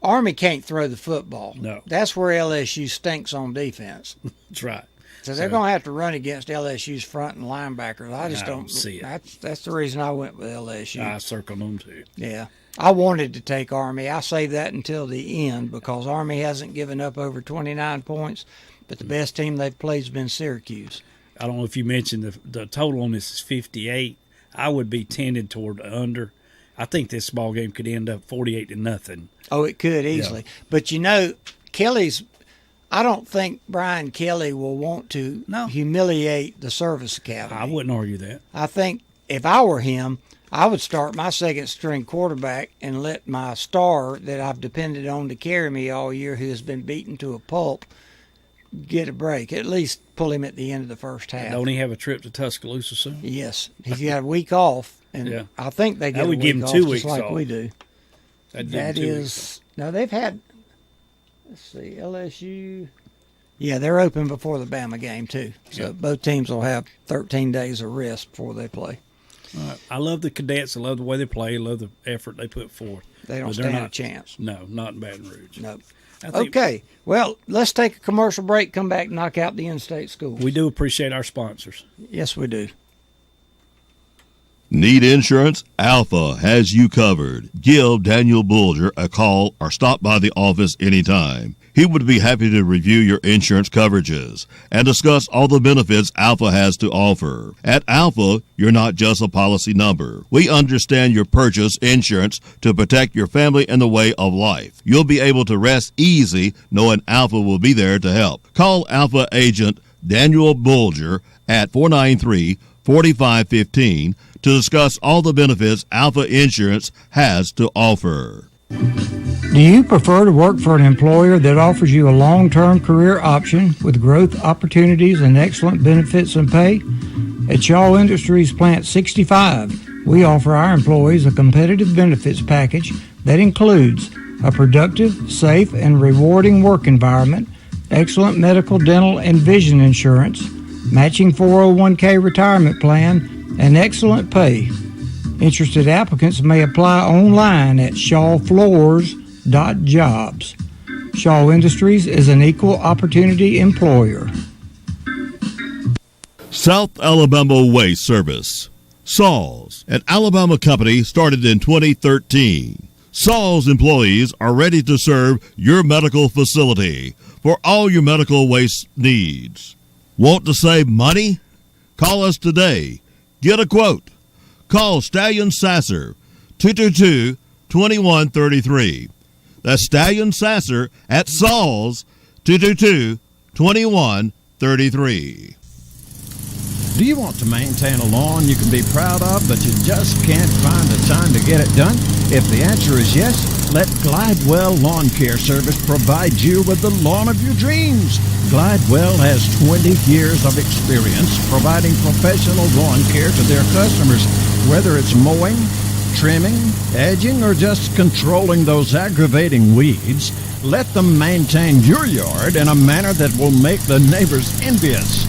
Army can't throw the football. No. That's where LSU stinks on defense. That's right. So they're going to have to run against LSU's front and linebackers. I just don't see it. That's the reason I went with LSU. I circled them too. Yeah. I wanted to take Army. I saved that until the end because Army hasn't given up over 29 points, but the best team they've played has been Syracuse. I don't know if you mentioned the total on this is 58. I would be tended toward under. I think this ball game could end up 48-0. Oh, it could easily. Yeah. But I don't think Brian Kelly will want to humiliate the service academy. I wouldn't argue that. I think if I were him, I would start my second string quarterback and let my star that I've depended on to carry me all year, who has been beaten to a pulp, get a break. At least pull him at the end of the first half. Don't he have a trip to Tuscaloosa soon? Yes. He's got a week off, and I think they get a week off just like we do. That is – no, they've had – let's see, LSU – yeah, they're open before the Bama game too. So both teams will have 13 days of rest before they play. I love the Cadets. I love the way they play. I love the effort they put forth. They don't stand a chance. No, not in Baton Rouge. No. Okay. Well, let's take a commercial break, come back, and knock out the in-state schools. We do appreciate our sponsors. Yes, we do. Need insurance? Alpha has you covered. Give Daniel Bulger a call or stop by the office anytime. He would be happy to review your insurance coverages and discuss all the benefits Alpha has to offer. At Alpha, you're not just a policy number. We understand your purchase insurance to protect your family and the way of life. You'll be able to rest easy knowing Alpha will be there to help. Call Alpha agent Daniel Bulger at 493-4515 to discuss all the benefits Alpha Insurance has to offer. Do you prefer to work for an employer that offers you a long-term career option with growth opportunities and excellent benefits and pay? At Shaw Industries Plant 65, we offer our employees a competitive benefits package that includes a productive, safe, and rewarding work environment, excellent medical, dental, and vision insurance, matching 401k retirement plan, and excellent pay. Interested applicants may apply online at shawfloors.jobs. Shaw Industries is an equal opportunity employer. South Alabama Waste Service. Saws, an Alabama company started in 2013. Saws employees are ready to serve your medical facility for all your medical waste needs. Want to save money? Call us today. Get a quote. Call Stallion Sasser, 222-2133. That's Stallion Sasser at Saws, 222-2133. Do you want to maintain a lawn you can be proud of, but you just can't find the time to get it done? If the answer is yes, let Glidewell Lawn Care Service provide you with the lawn of your dreams. Glidewell has 20 years of experience providing professional lawn care to their customers, whether it's mowing, trimming, edging, or just controlling those aggravating weeds. Let them maintain your yard in a manner that will make the neighbors envious.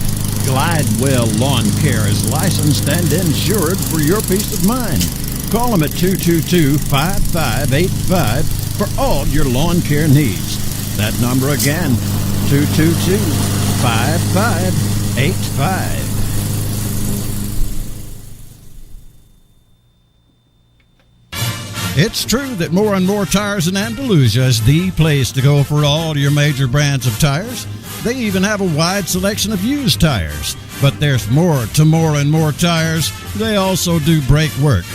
Glidewell Lawn Care is licensed and insured for your peace of mind. Call them at 222-5585 for all your lawn care needs. That number again, 222-5585. It's true that More and More Tires in Andalusia is the place to go for all your major brands of tires. They even have a wide selection of used tires. But there's more to More and More Tires. They also do brake work,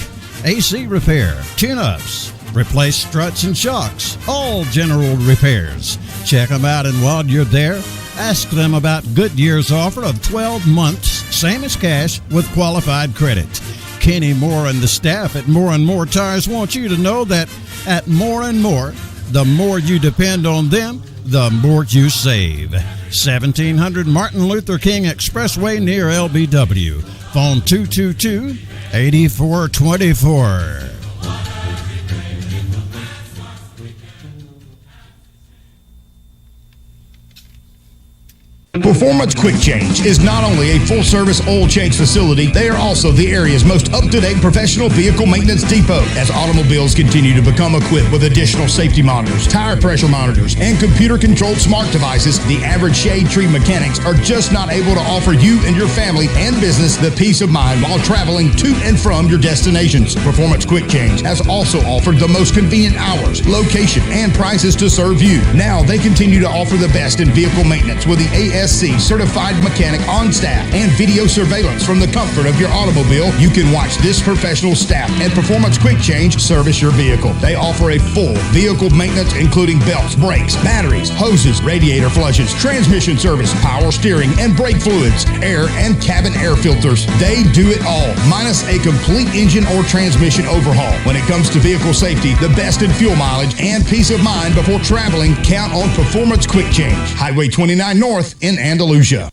AC repair, tune-ups, replace struts and shocks, all general repairs. Check them out, and while you're there, ask them about Goodyear's offer of 12 months, same as cash, with qualified credit. Kenny Moore and the staff at More and More Tires want you to know that at More and More, the more you depend on them, the more you save. 1700 Martin Luther King Expressway near LBW. Phone 222-8424. Performance Quick Change is not only a full-service oil change facility, they are also the area's most up-to-date professional vehicle maintenance depot. As automobiles continue to become equipped with additional safety monitors, tire pressure monitors, and computer-controlled smart devices, the average shade tree mechanics are just not able to offer you and your family and business the peace of mind while traveling to and from your destinations. Performance Quick Change has also offered the most convenient hours, location, and prices to serve you. Now they continue to offer the best in vehicle maintenance with the ASC certified mechanic on staff and video surveillance from the comfort of your automobile. You can watch this professional staff and Performance Quick Change service your vehicle. They offer a full vehicle maintenance including belts, brakes, batteries, hoses, radiator flushes, transmission service, power steering, and brake fluids, air and cabin air filters. They do it all, minus a complete engine or transmission overhaul. When it comes to vehicle safety, the best in fuel mileage and peace of mind before traveling, count on Performance Quick Change. Highway 29 North in Andalusia.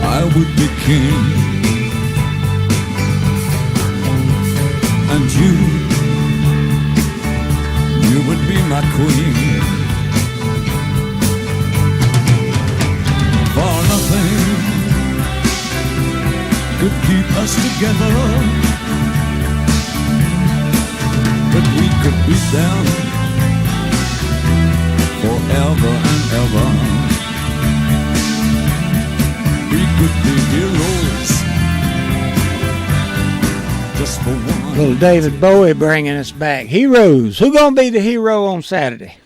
I would be king, and you would be my queen. For nothing could keep us together, but we could be down forever and ever. We could be heroes just for one. Little David Bowie bringing us back. Heroes. Who gonna be the hero on Saturday?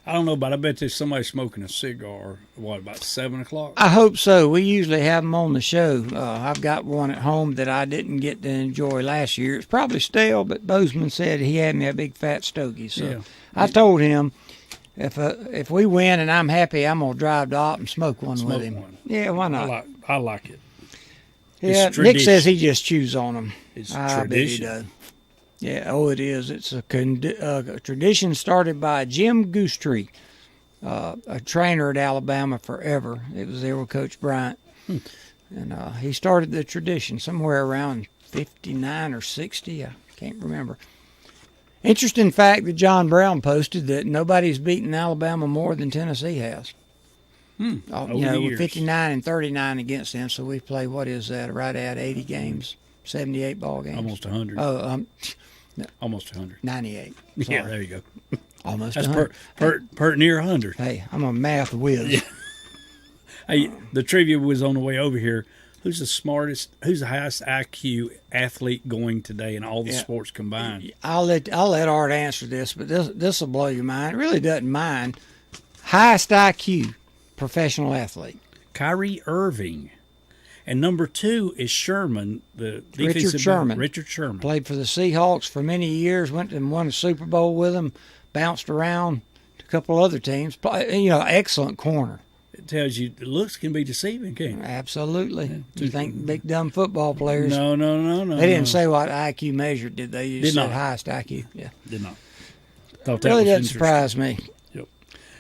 I don't know, but I bet there's somebody smoking a cigar. What, about 7 o'clock? I hope so. We usually have them on the show. I've got one at home that I didn't get to enjoy last year. It's probably stale, but Bozeman said he had me a big fat stogie. So Yeah. I told him if we win and I'm happy, I'm gonna drive to Ott and smoke one Smoke with him. one. Yeah, why not? I like it. Yeah, It's Nick says tradition. he just chews on them. It's I bet he tradition. does. Yeah, oh, it is. It's a tradition started by Jim Goosetree, a trainer at Alabama forever. It was there with Coach Bryant. And he started the tradition somewhere around 59 or 60. I can't remember. Interesting fact that John Brown posted that nobody's beaten Alabama more than Tennessee has. You Over know, the with years. 59 and 39 against them, so we've played, what is that, right at 80 games, 78 ball games. Almost 100. Oh, Almost 100. 98. Yeah, Sorry. there you go. Almost That's 100. pert near 100. Hey, I'm a math whiz. Hey, the trivia was on the way over here. Who's the highest IQ athlete going today in all the sports combined? I'll let Art answer this, but this will blow your mind. It really doesn't mind. Highest IQ professional athlete. Kyrie Irving. And number 2 is Sherman, the defensive Sherman. Richard Sherman. Played for the Seahawks for many years, went and won a Super Bowl with them, bounced around to a couple other teams. Excellent corner. It tells you the looks can be deceiving, can't it? Absolutely. You think big dumb football players? No. They didn't say what IQ measured, did they? You just Did said not. highest IQ. Yeah. Did not. Thought that Really was doesn't interesting. surprise me. Yep.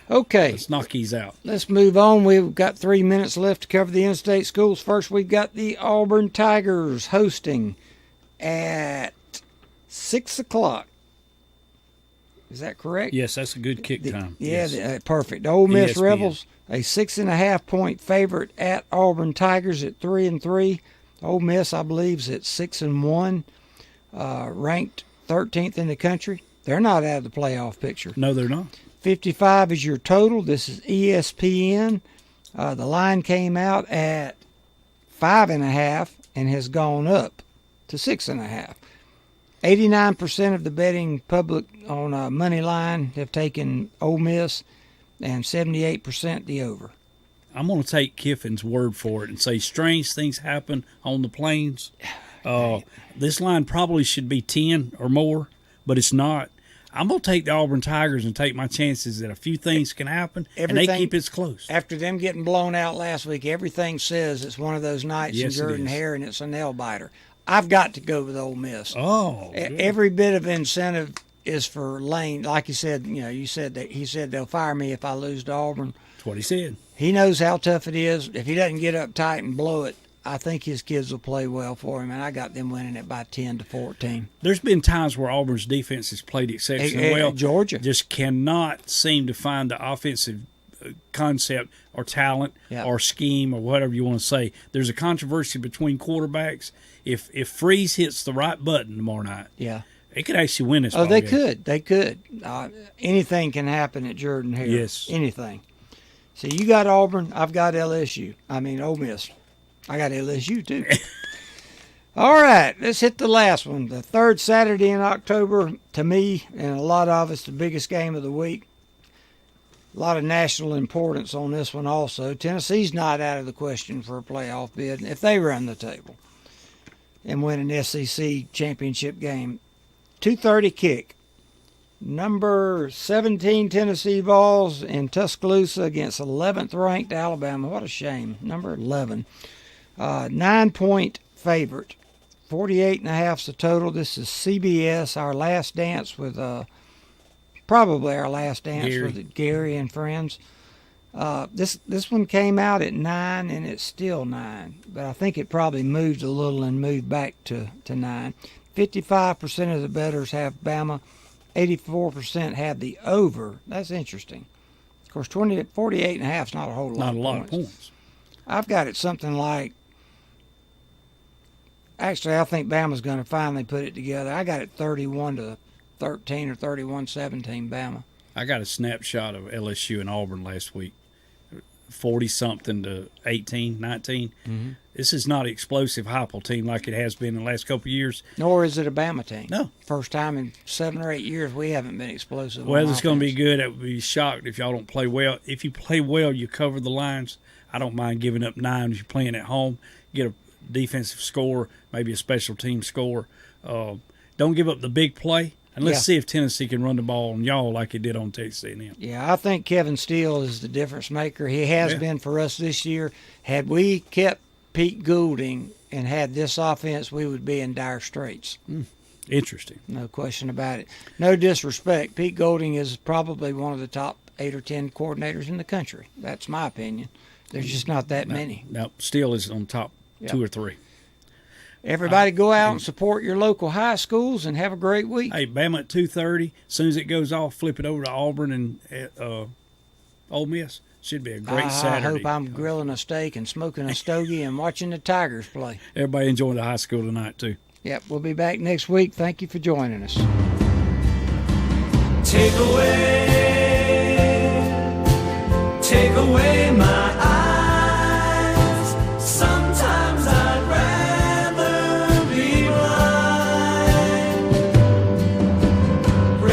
Okay. Let's knock these out. Let's move on. We've got 3 minutes left to cover the in-state schools. First, we've got the Auburn Tigers hosting at 6 o'clock. Is that correct? Yes, that's a good kick time. Yeah, Yes. perfect. The Ole Miss ESPN. Rebels, a 6.5 point favorite at Auburn Tigers at 3-3. Ole Miss, I believe, is at 6-1, ranked 13th in the country. They're not out of the playoff picture. No, they're not. 55 is your total. This is ESPN. The line came out at 5.5 and has gone up to 6.5. 89% of the betting public on money line have taken Ole Miss, and 78% the over. I'm going to take Kiffin's word for it and say strange things happen on the plains. This line probably should be 10 or more, but it's not. I'm going to take the Auburn Tigers and take my chances that a few things can happen, and they keep it close. After them getting blown out last week, everything says it's one of those nights Yes, in it Jordan is. Hare, and it's a nail-biter. I've got to go with Ole Miss. Oh, good. Every bit of incentive is for Lane. Like you said, you said that he said they'll fire me if I lose to Auburn. That's what he said. He knows how tough it is. If he doesn't get uptight and blow it, I think his kids will play well for him, and I got them winning it by 10-14. There's been times where Auburn's defense has played exceptionally well. Georgia just cannot seem to find the offensive concept or talent or scheme or whatever you want to say. There's a controversy between quarterbacks. If Freeze hits the right button tomorrow night, they could actually win this. Oh, they could. They could. Anything can happen at Jordan-Hare. Yes, anything. So you got Auburn. I've got LSU. I mean Ole Miss. I got LSU too. All right, let's hit the last one. The third Saturday in October, to me and a lot of us, the biggest game of the week. A lot of national importance on this one also. Tennessee's not out of the question for a playoff bid if they run the table and win an SEC championship game. 2:30 kick. Number 17 Tennessee Vols in Tuscaloosa against 11th ranked Alabama. What a shame. Number 11. 9-point favorite. 48.5 is the total. This is CBS, our last dance with probably our last dance with Gary and friends. This one came out at 9 and it's still 9, but I think it probably moved a little and moved back to 9. 55% of the bettors have Bama. 84% have the over. That's interesting. Of course, 48.5 is not a whole lot. Not a lot of points. I've got it something like. Actually, I think Bama's going to finally put it together. I got it 31-13 or 31-17 Bama. I got a snapshot of LSU and Auburn last week. 40-something to 18, 19. Mm-hmm. This is not an explosive Heupel team like it has been in the last couple of years. Nor is it a Bama team. No. First time in 7 or 8 years we haven't been explosive. Well, it's going to be good. I would be shocked if y'all don't play well. If you play well, you cover the lines. I don't mind giving up 9 if you're playing at home. Get a defensive score, maybe a special team score. Don't give up the big play. And let's see if Tennessee can run the ball on y'all like it did on Texas A&M. Yeah, I think Kevin Steele is the difference maker. He has been for us this year. Had we kept Pete Goulding and had this offense, we would be in dire straits. Interesting. No question about it. No disrespect. Pete Goulding is probably one of the top 8 or 10 coordinators in the country. That's my opinion. There's just not that many. No, Steele is on top 2 or 3. Everybody go out and support your local high schools and have a great week. Hey, Bama at 2:30. As soon as it goes off, flip it over to Auburn and Ole Miss. Should be a great Saturday. I hope I'm grilling a steak and smoking a stogie and watching the Tigers play. Everybody enjoying the high school tonight, too. Yep, we'll be back next week. Thank you for joining us. Take away my